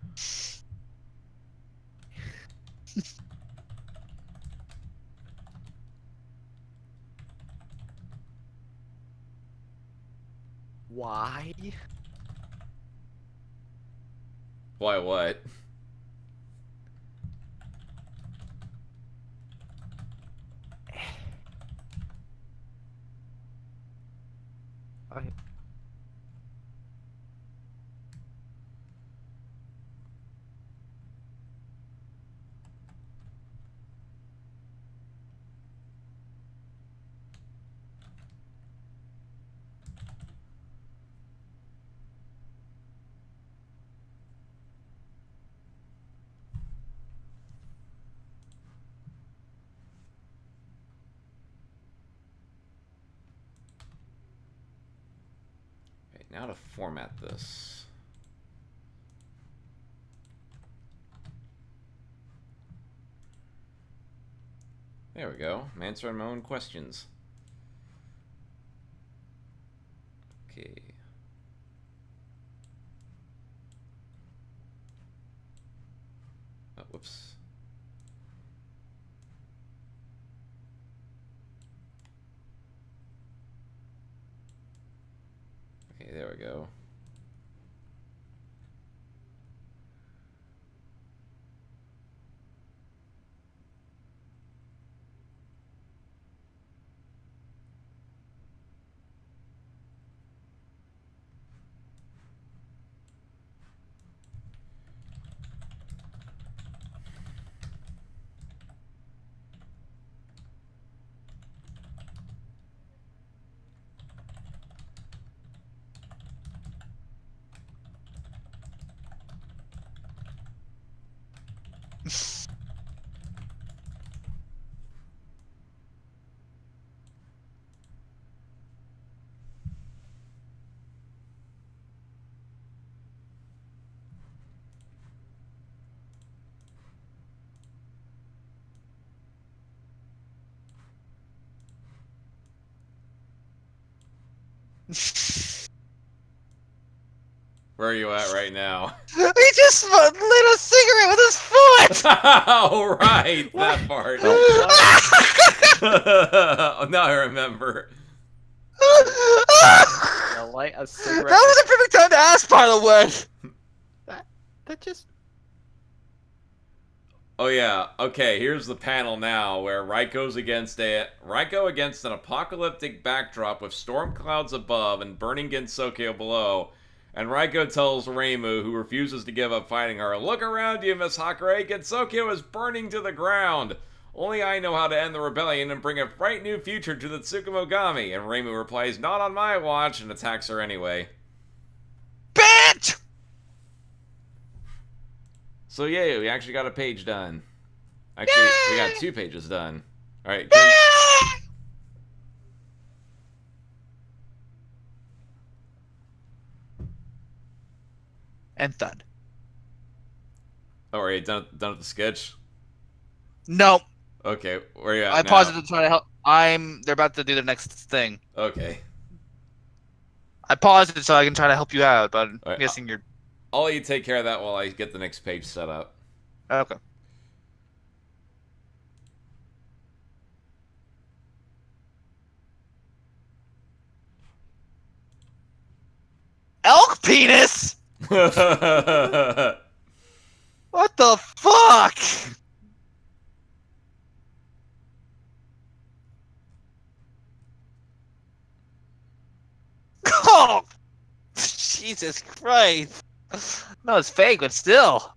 Why? Why what? now to format this. There we go. I'm answering my own questions. Okay. Oh, whoops. Okay, there we go. Where are you at right now? He just lit a cigarette with his foot! Oh, right, that part. Oh, now I remember. Light a cigarette. That was a perfect time to ask, by the way! That just... Oh yeah, okay, here's the panel now where Raiko against an apocalyptic backdrop with storm clouds above and burning Gensokyo below. And Raiko tells Reimu, who refuses to give up fighting her, "Look around you, Miss Hakure, Gensokyo is burning to the ground. Only I know how to end the rebellion and bring a bright new future to the Tsukumogami." And Reimu replies, "Not on my watch," and attacks her anyway. Bitch! So yeah, we actually got a page done. Actually, we got 2 pages done. Alright, And thud. oh, are you done with the sketch? No. Okay, where you at I now? paused it to try to help. They're about to do the next thing. Okay. I paused it so I can try to help you out, but I'm Alright, guessing you're... I'll let you take care of that while I get the next page set up. Okay. Elk penis? What the fuck? Oh, Jesus Christ. No, it's fake, but still.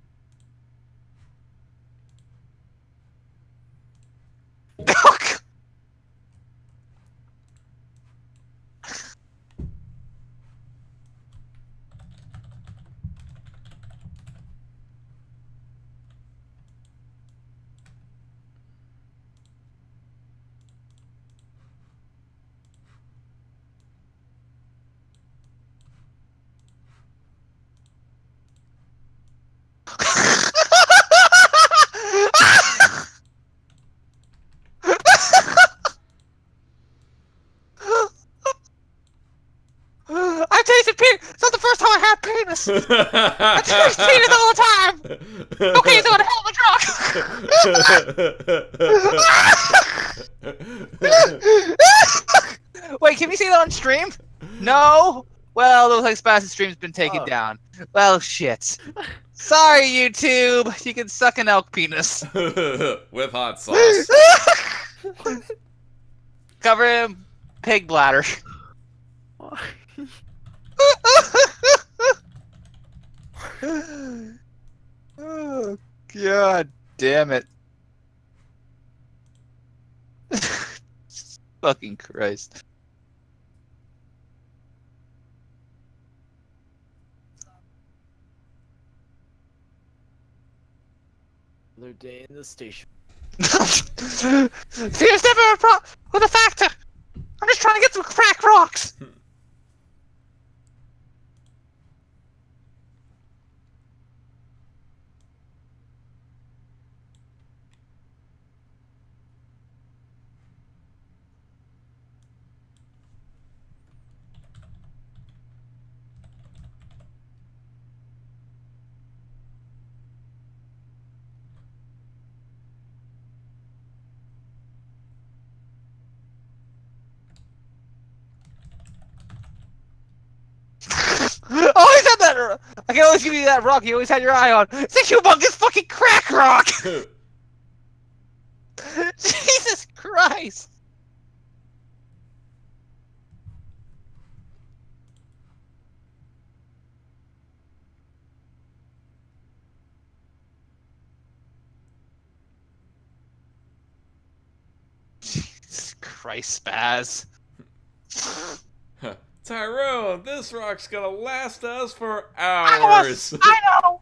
I tasted penis. It's not the first time I had penis. I taste penis all the time. Okay, so a hell of a drug. Wait, can we see that on stream? No. Well, it looks like Spaz's stream's been taken down. Well, shit. Sorry, YouTube. You can suck an elk penis. With hot sauce. Cover him. Pig bladder. Oh, God damn it. Fucking Christ. Another day in the station. Fear's never with a factor. I'm just trying to get some crack rocks. that. I can always give you that rock you always had your eye on. It's a humongous fucking crack rock. Jesus Christ. Jesus Christ, Spaz. Tyrone, this rock's gonna last us for hours. I know.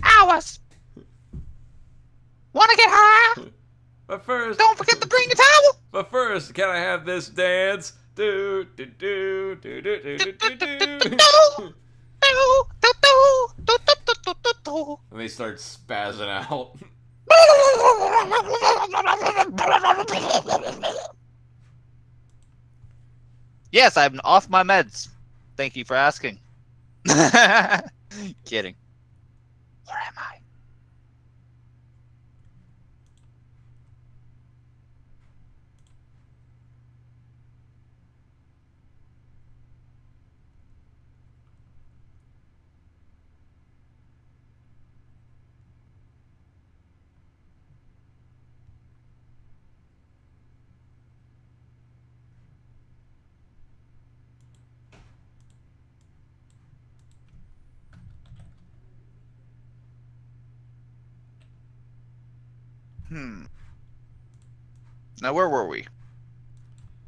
Hours. Wanna get high? But first, Don't forget to bring your towel. But first, can I have this dance? Do do do do do do do do do. And they start spazzing out. Yes, I'm off my meds. Thank you for asking. Kidding. Where am I? Now where were we?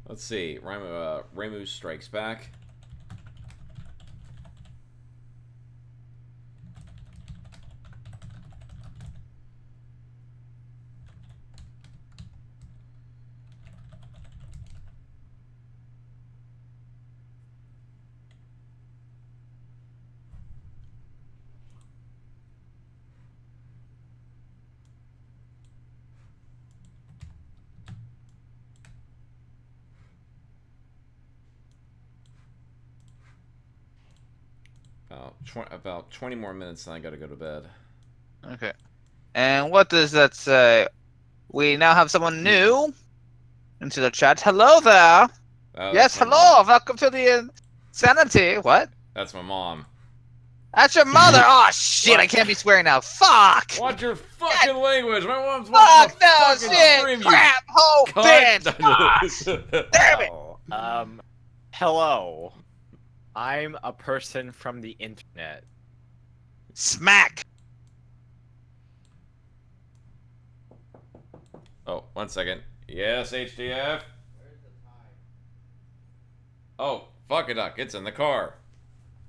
Let's see. Reimu strikes back. About 20 more minutes and I gotta go to bed. Okay. And what does that say? We now have someone new into the chat. Hello there. Oh, Yes, hello. Welcome to the Insanity. What? That's my mom. That's your mother. Oh shit! I can't be swearing now. Fuck. Watch your fucking language. My mom's Fuck watching no the fucking shit. stream, you Crap. Whole bitch. cunt. Damn it. Hello. I'm a person from the internet. Smack. Oh, 1 second. Yes, HDF. Oh, fuck a duck. It's in the car.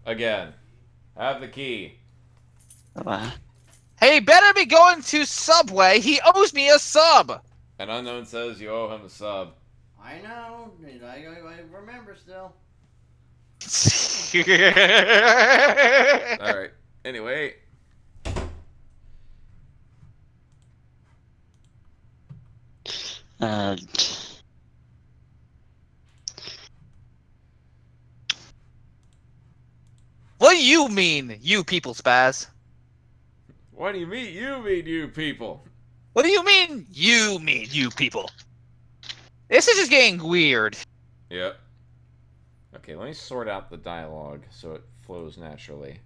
Again. Have the key. Hey, better be going to Subway. He owes me a sub. An unknown says you owe him a sub. I know. I remember still. Alright. Anyway. What do you mean, you people, Spaz? What do you mean you people? What do you mean, you people? This is just getting weird. Yep. Okay, let me sort out the dialogue so it flows naturally.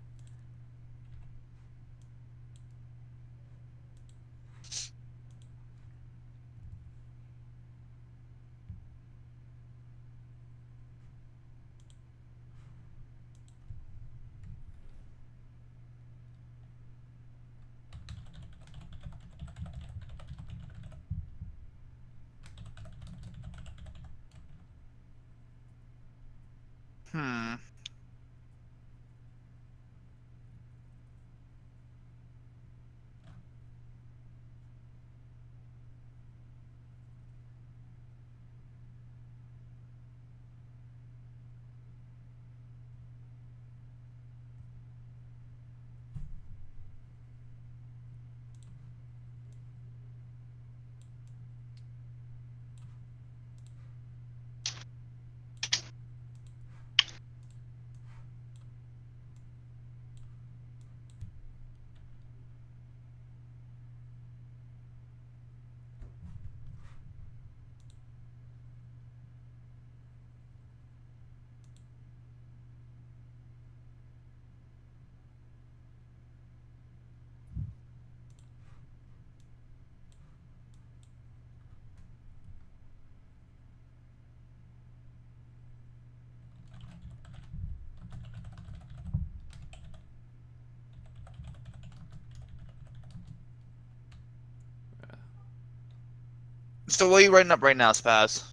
So what are you writing up right now, Spaz?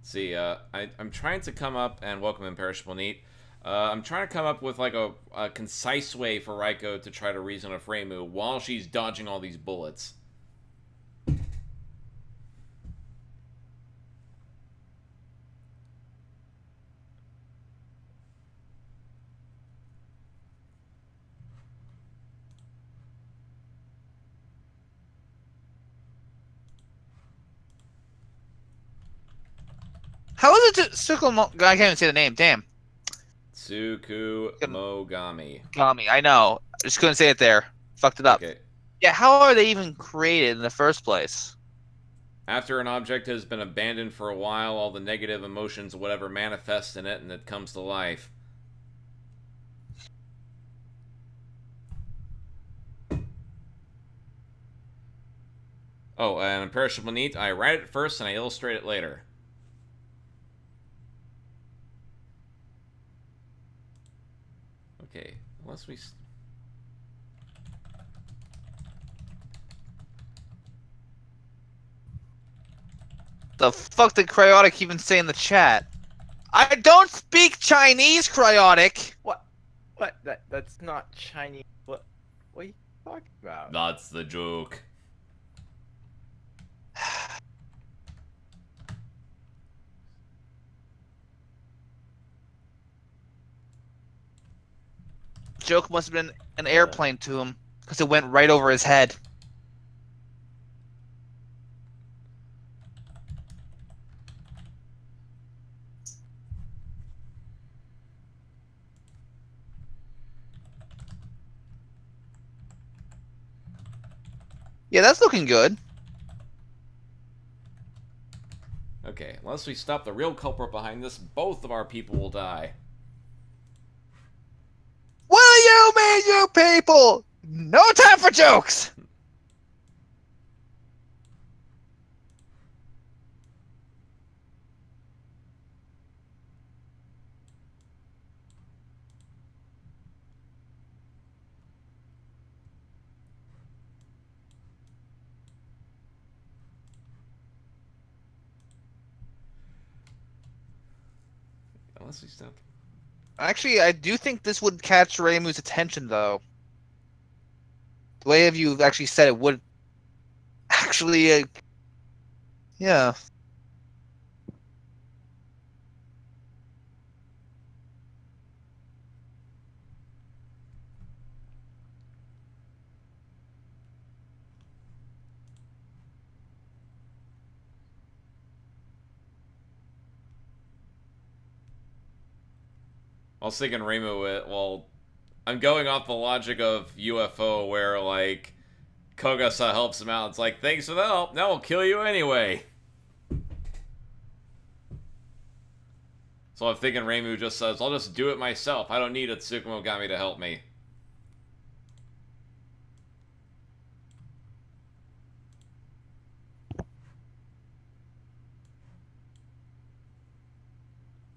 See, I'm trying to come up, and welcome Imperishable Neat. I'm trying to come up with like a concise way for Raiko to try to reason with Reimu while she's dodging all these bullets. How is it to I can't even say the name. Damn. Tsukumogami. Gami. I know. I just couldn't say it there. Fucked it up. Okay. Yeah. How are they even created in the first place? After an object has been abandoned for a while, all the negative emotions, whatever, manifest in it, and it comes to life. Oh, and Imperishable Neat, I write it first and I illustrate it later. Okay, unless we... The fuck did Cryotic even say in the chat? I don't speak Chinese, Cryotic! What? That's not Chinese. What are you talking about? That's the joke. Joke must have been an airplane to him, because it went right over his head. Yeah, that's looking good. Okay, unless we stop the real culprit behind this, both of our people will die. What do you mean, you people? No time for jokes! Unless we stop... Actually, I do think this would catch Reimu's attention, though. The way you've actually said it would actually, yeah. I was thinking Reimu, well, I'm going off the logic of UFO where, like, Kogasa helps him out. It's like, thanks for the help, now we'll kill you anyway. So I'm thinking Reimu just says, I'll just do it myself. I don't need a Tsukumogami to help me.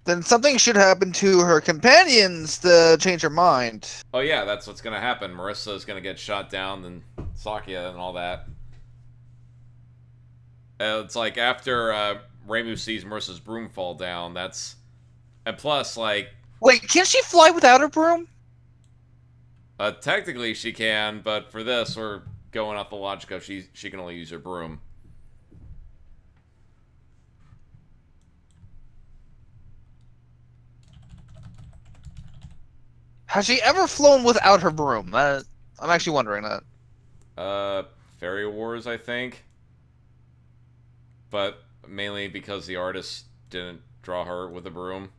Then something should happen to her companions to change her mind. Oh yeah, that's what's gonna happen. Marissa's gonna get shot down, then Sakia and all that. It's like after Reimu sees Marissa's broom fall down, that's... And plus, like... Wait, can she fly without her broom? Technically she can, but for this, we're going off the logic of she can only use her broom. Has she ever flown without her broom? I'm actually wondering that. Fairy Wars, I think. But mainly because the artist didn't draw her with a broom.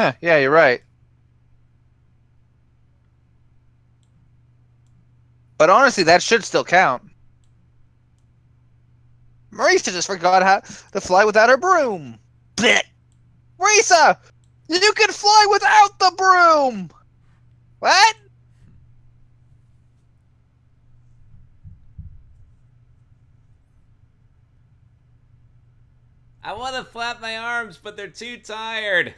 Huh, yeah, you're right. But honestly, that should still count. Marisa just forgot how to fly without her broom. Blech. Marisa! You can fly without the broom! What? I want to flap my arms, but they're too tired.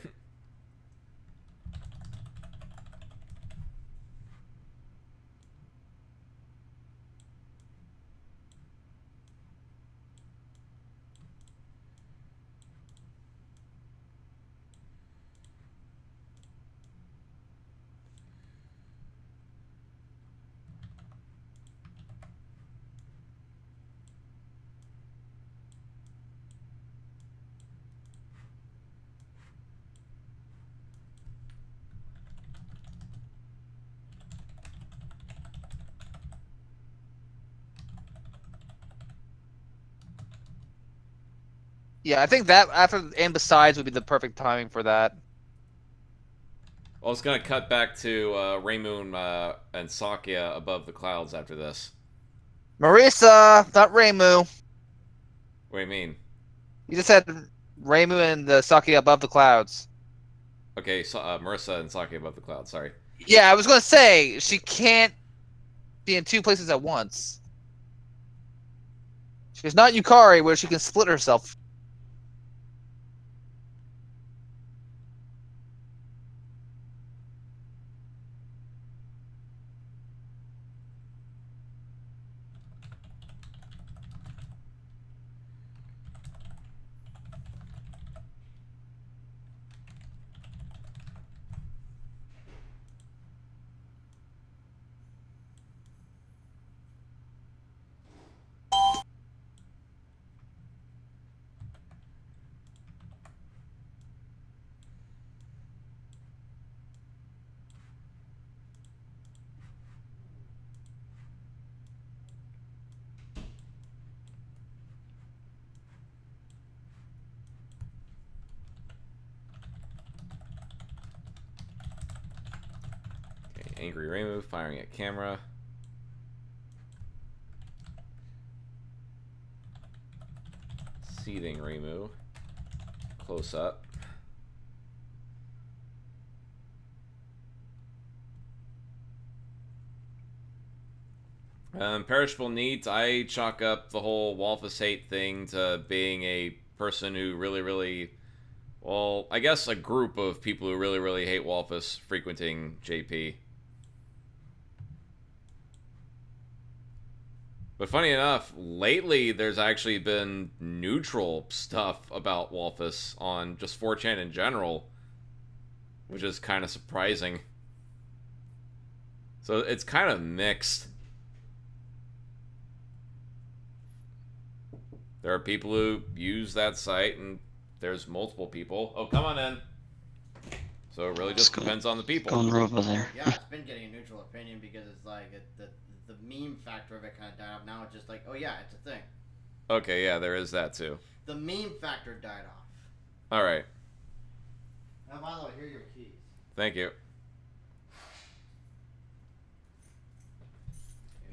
Yeah, I think that after and besides would be the perfect timing for that. Well, it's gonna cut back to Raymoon and Sakya above the clouds after this. Marisa, not Reimu. What do you mean? You just said Reimu and the Saki above the clouds. Okay, so, Marissa and Sakya above the clouds. Sorry. Yeah, I was gonna say she can't be in two places at once. She's not Yukari, where she can split herself. Okay, angry Raymoon firing at camera. Seething Raymoon. Close up. Perishable needs. I chalk up the whole Walfus hate thing to being a person who really, well, I guess a group of people who really hate Walfus frequenting JP. But funny enough, lately there's actually been neutral stuff about Walfus on just 4chan in general, which is kind of surprising. So it's kind of mixed. There are people who use that site, and there's multiple people. Oh, come on in. So it really just depends on the people. Going over there. Yeah, it's been getting a neutral opinion because it's like the meme factor of it kind of died off. Now it's just like, oh yeah, it's a thing. Okay, yeah, there is that too. The meme factor died off. All right. Now, by the way, here are your keys. Thank you.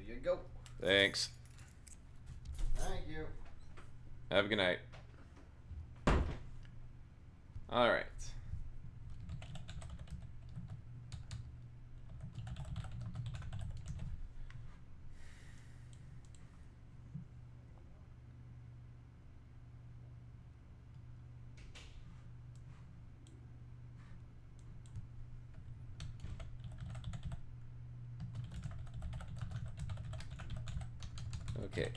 Here you go. Thanks. Thank you. Have a good night. All right. Okay.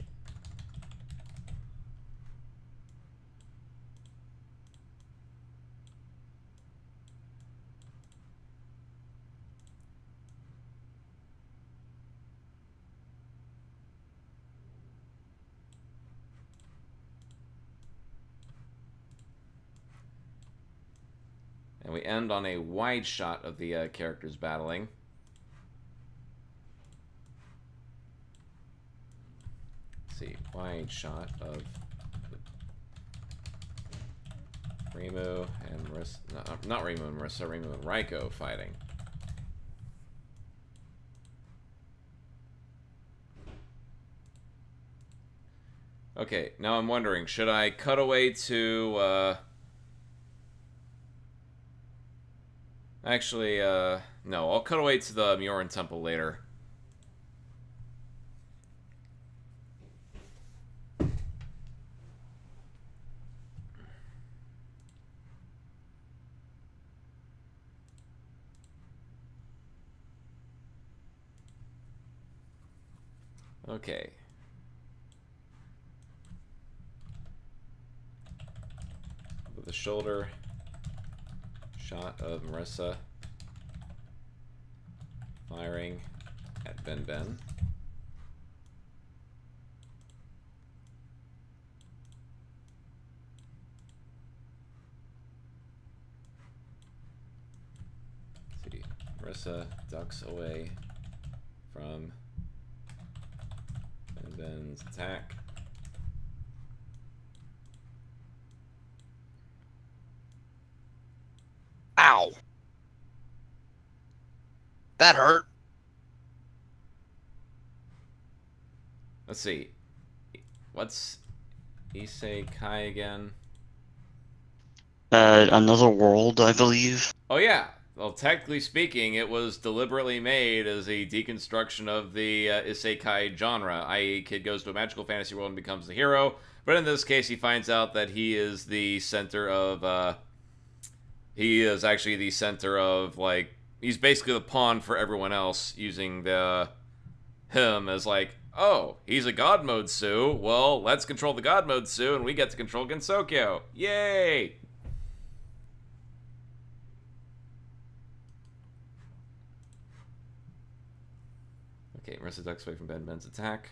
And we end on a wide shot of the characters battling. Let's see, wide shot of... Rimu and Marissa. No, not Rimu and Marissa. Rimu and Raiko fighting. Okay, now I'm wondering, should I cut away to, Actually, no, I'll cut away to the Mjoran Temple later. Okay. With the shoulder shot of Marissa firing at Ben Ben. Let's see. Marissa ducks away from Ben Ben's attack. Ow! That hurt. Let's see. What's Isekai again? Another world, I believe. Oh yeah. Well, technically speaking, it was deliberately made as a deconstruction of the Isekai genre, i.e. kid goes to a magical fantasy world and becomes the hero, but in this case he finds out that he is the center of, he is actually the center of, like, he's basically the pawn for everyone else, using him as, like, oh, he's a God Mode Sue, well, let's control the God Mode Sue, and we get to control Gensokyo. Yay! Okay, Marissa ducks away from Ben Ben's attack.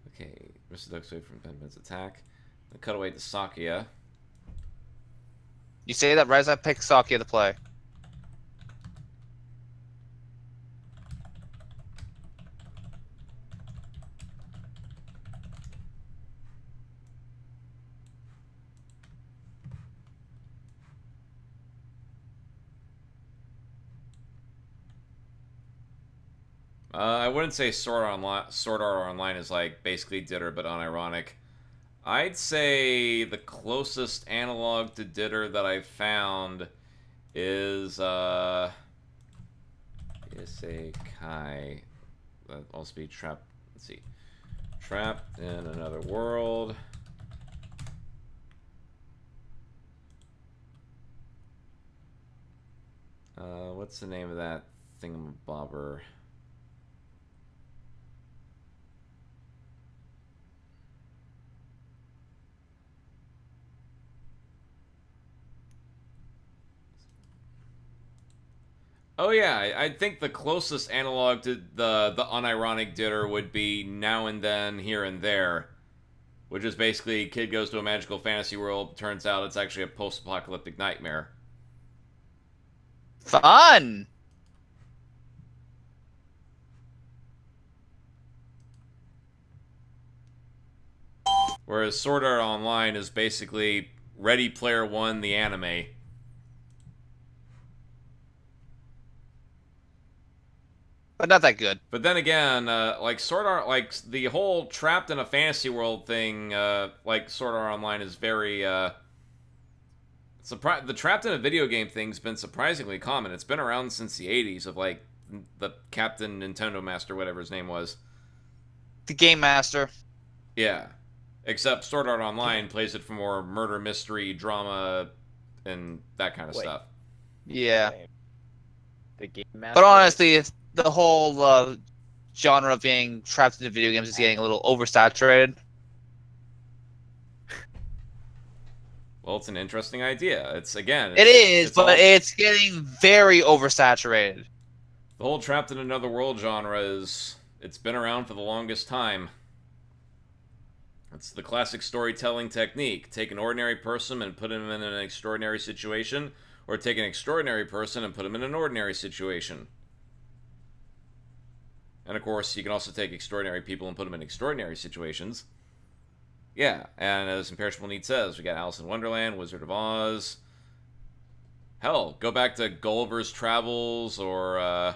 Okay, Marissa ducks away from Ben Ben's attack. The cutaway to Sakuya. You say that right as I pick Sakia to play. I wouldn't say Sword Art Online is like basically DitR but unironic. I'd say the closest analog to DitR that I've found is Isekai. That also be trapped. Let's see, trapped in another world. What's the name of that thingamabobber? Oh yeah, I think the closest analog to the unironic DitR would be Now and Then, Here and There, which is basically kid goes to a magical fantasy world, turns out it's actually a post-apocalyptic nightmare. Fun! Whereas Sword Art Online is basically Ready Player One, the anime. But not that good. But then again, like Sword Art, like the whole trapped in a fantasy world thing, like Sword Art Online is very, the trapped in a video game thing's been surprisingly common. It's been around since the 80s of like the Captain Nintendo Master, whatever his name was. The Game Master. Yeah. Except Sword Art Online plays it for more murder, mystery, drama, and that kind of stuff. Yeah. The Game Master. But honestly, it's the whole genre of being trapped into video games is getting a little oversaturated. Well, it's an interesting idea. It's, again... It is, but it's getting very oversaturated. The whole trapped in another world genre is It's been around for the longest time. It's the classic storytelling technique. Take an ordinary person and put him in an extraordinary situation, or take an extraordinary person and put him in an ordinary situation. And of course, you can also take extraordinary people and put them in extraordinary situations. Yeah, and as Imperishable Need says, we got Alice in Wonderland, Wizard of Oz. Hell, go back to Gulliver's Travels, or,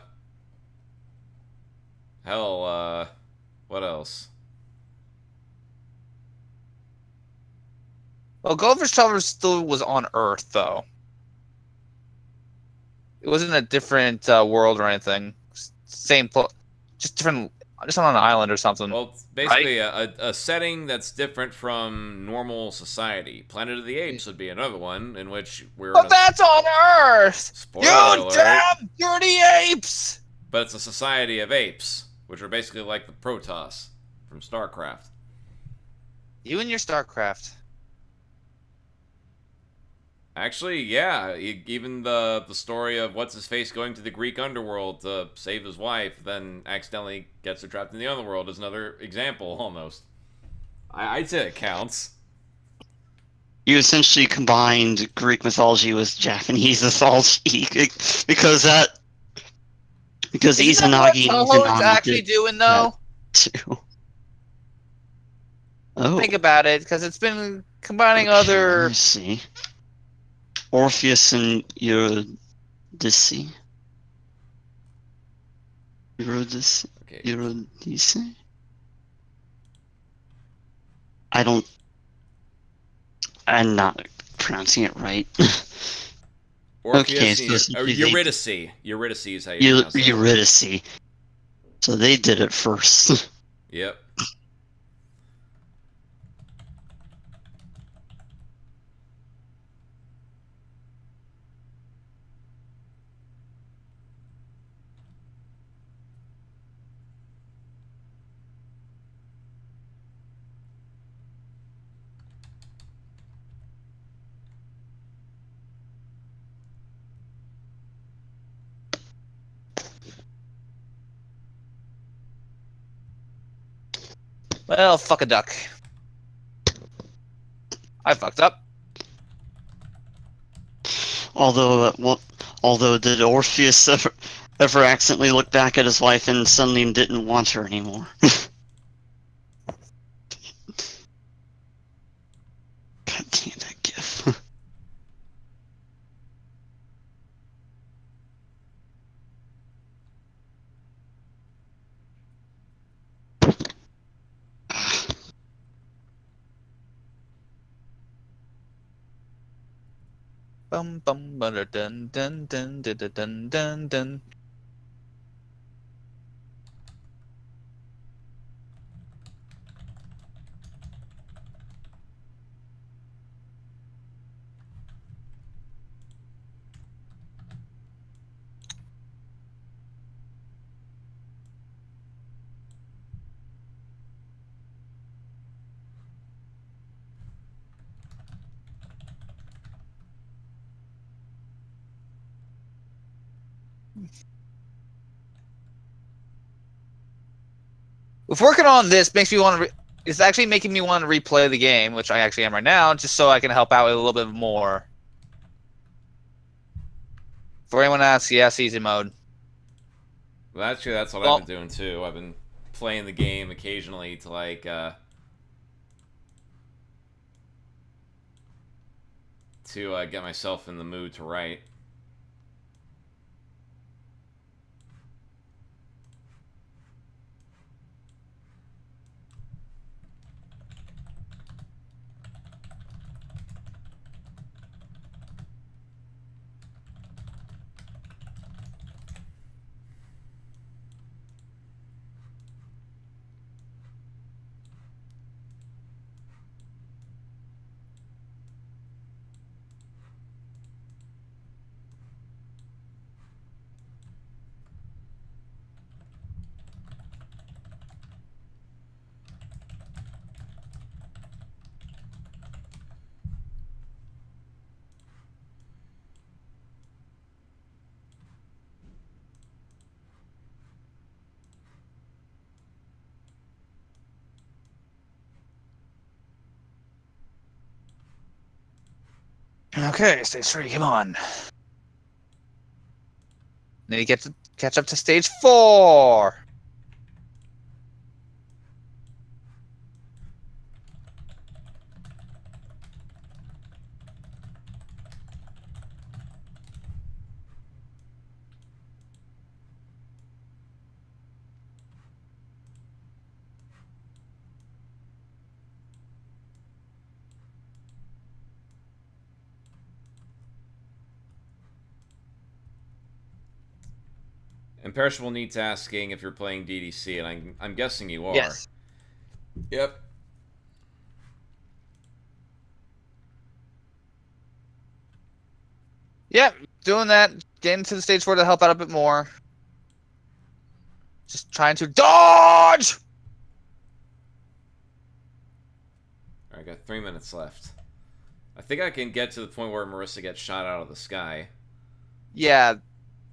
what else? Well, Gulliver's Travels still was on Earth, though. It wasn't a different world or anything. Same, just different, just on an island or something. Well, it's basically a setting that's different from normal society. Planet of the Apes would be another one in which we're. But that's on Earth. Spoiler you alert. damn dirty apes! But it's a society of apes, which are basically like the Protoss from StarCraft. You and your StarCraft. Actually, yeah. Even the story of what's-his-face going to the Greek underworld to save his wife, then accidentally gets her trapped in the underworld is another example, almost. I'd say it counts. You essentially combined Greek mythology with Japanese mythology because Izanagi and Toho's actually doing, though? Too. Oh. Think about it, because it's been combining other... Let's see. Orpheus and Eurydice. Eurydice? Okay. Eurydice? I'm not pronouncing it right. Orpheus, okay, so Eurydice. Eurydice is how you pronounce it. Eurydice. So they did it first. Yep. Well, fuck a duck. I fucked up. Although did Orpheus ever accidentally look back at his wife and suddenly didn't want her anymore? God damn that gif. Bum bum dun dun dun dun dun dun dun. If working on this makes me want to, it's actually making me want to replay the game, which I actually am right now, just so I can help out a little bit more. For anyone asks, yes, easy mode. Well, actually, that's what I've been doing too. I've been playing the game occasionally to like get myself in the mood to write. Okay, stage 3, come on. Then you get to catch up to stage 4. Imperishable needs asking if you're playing DDC, and I'm guessing you are. Yes. Yep. Yep, doing that. Getting to the stage 4 to help out a bit more. Just trying to dodge! Alright, I got 3 minutes left. I think I can get to the point where Marissa gets shot out of the sky. Yeah,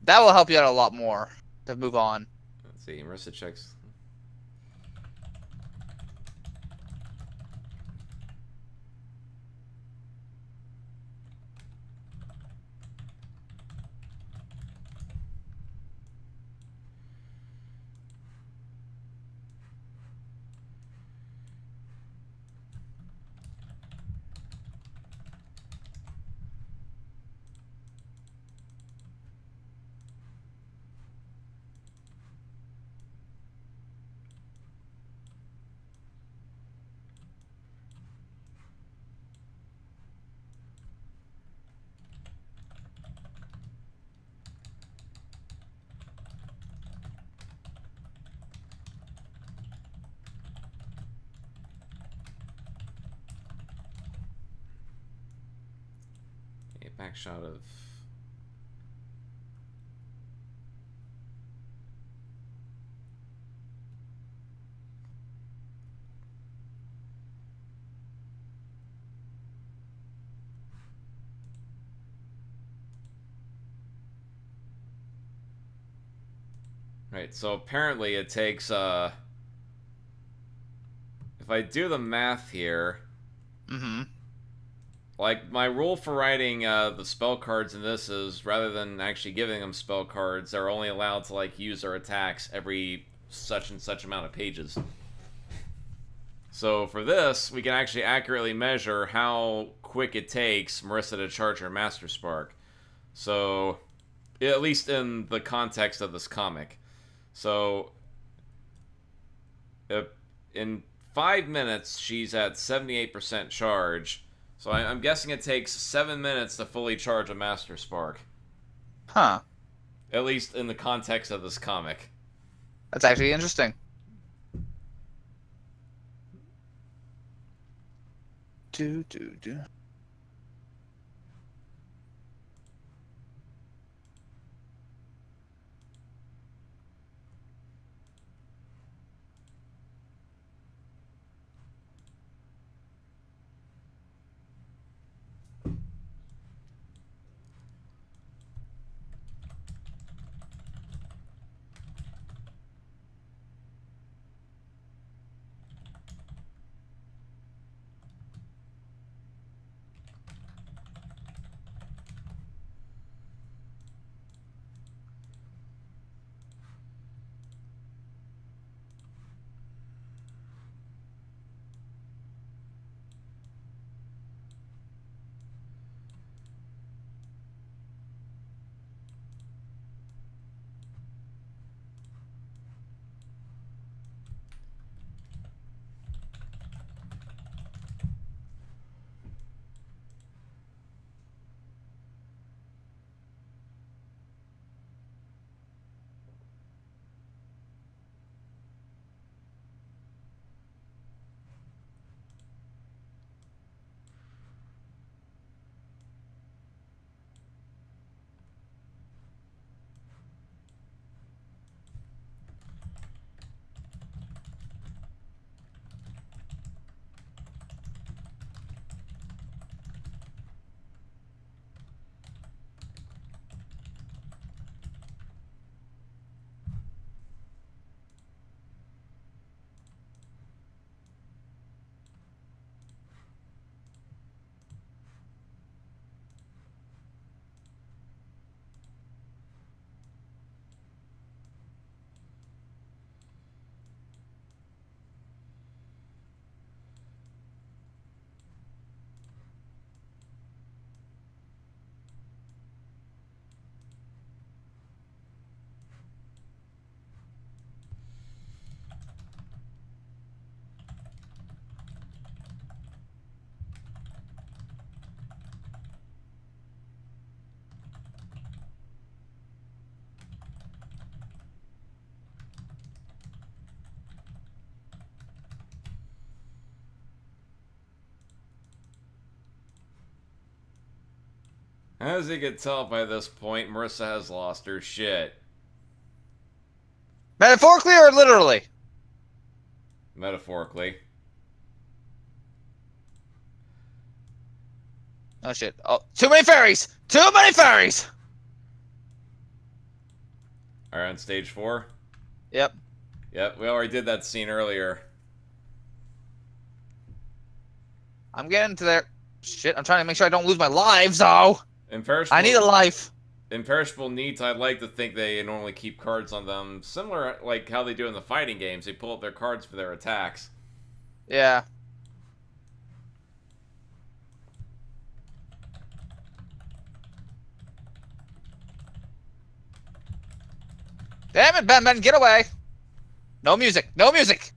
that will help you out a lot more to move on. Let's see, Marissa checks. A back shot of... Right, so apparently it takes, if I do the math here, like, my rule for writing the spell cards in this is, rather than actually giving them spell cards, they're only allowed to, like, use their attacks every such and such amount of pages. So for this, we can actually accurately measure how quick it takes Marissa to charge her Master Spark. So, at least in the context of this comic. So, in 5 minutes, she's at 78% charge. So I'm guessing it takes 7 minutes to fully charge a Master Spark. Huh. At least in the context of this comic. That's actually interesting. Do. As you can tell by this point, Marissa has lost her shit. Metaphorically or literally? Metaphorically. Oh shit. Oh, too many fairies! Too many fairies! Alright, on stage 4? Yep. Yep, we already did that scene earlier. I'm getting to there. Shit, I'm trying to make sure I don't lose my lives, though! Imperishable, I need a life. Imperishable needs, I'd like to think they normally keep cards on them. Similar, like how they do in the fighting games. They pull up their cards for their attacks. Yeah. Damn it, Batman, get away! No music, no music!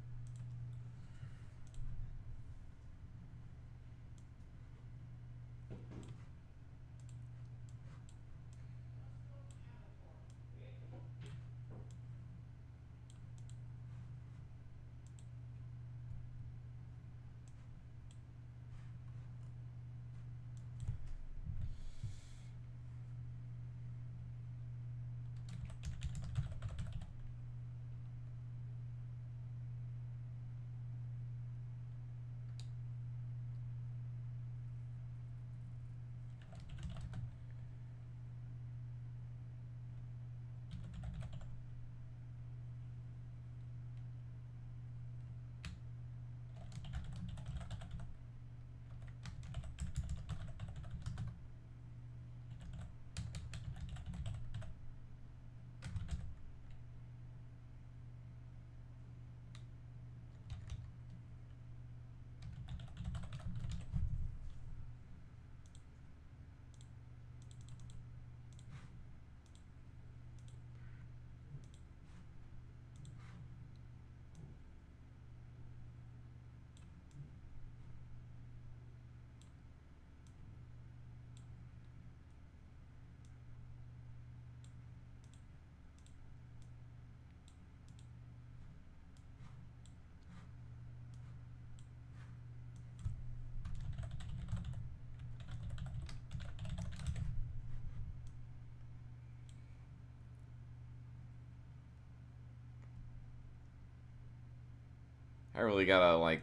I really gotta, like,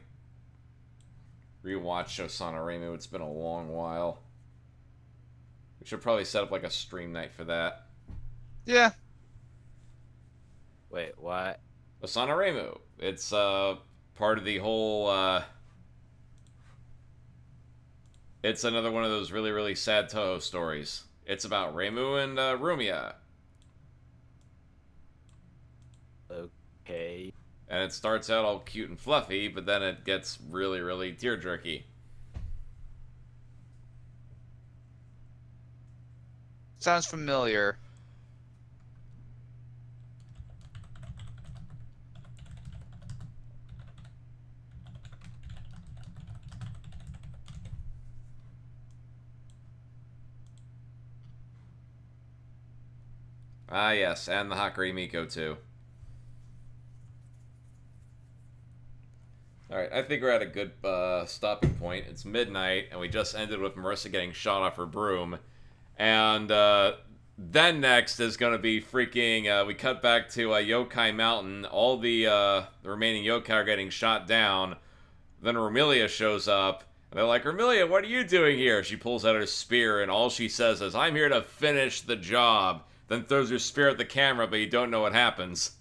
rewatch Osanaremu. It's been a long while. We should probably set up, like, a stream night for that. Yeah. Wait, what? Osanaremu. It's, part of the whole, It's another one of those really, really sad Toho stories. It's about Reimu and, Rumia. Okay. And it starts out all cute and fluffy, but then it gets really, really tear-jerky. Sounds familiar. Ah, yes, and the Hakari Miko, too. Alright, I think we're at a good stopping point. It's midnight, and we just ended with Marissa getting shot off her broom. And then next is going to be freaking... we cut back to Yokai Mountain. All the remaining yokai are getting shot down. Then Romelia shows up. And they're like, Romelia, what are you doing here? She pulls out her spear, and all she says is, I'm here to finish the job. Then throws her spear at the camera, but you don't know what happens.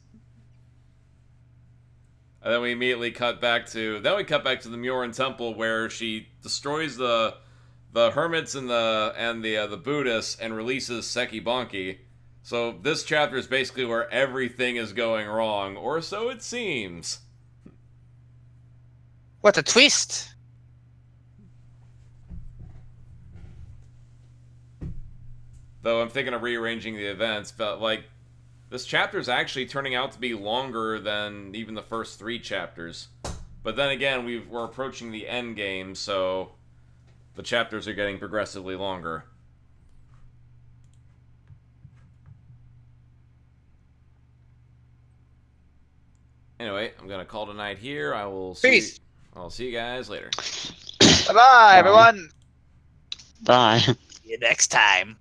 And then we immediately cut back to... Then we cut back to the Murin Temple, where she destroys the hermits and the Buddhists and releases Seki Banki. So this chapter is basically where everything is going wrong, or so it seems. What a twist! Though I'm thinking of rearranging the events, but like... This chapter is actually turning out to be longer than even the first 3 chapters. But then again, we're approaching the end game, so the chapters are getting progressively longer. Anyway, I'm gonna call tonight here. I'll see you guys later. Bye-bye, everyone! Bye. See you next time.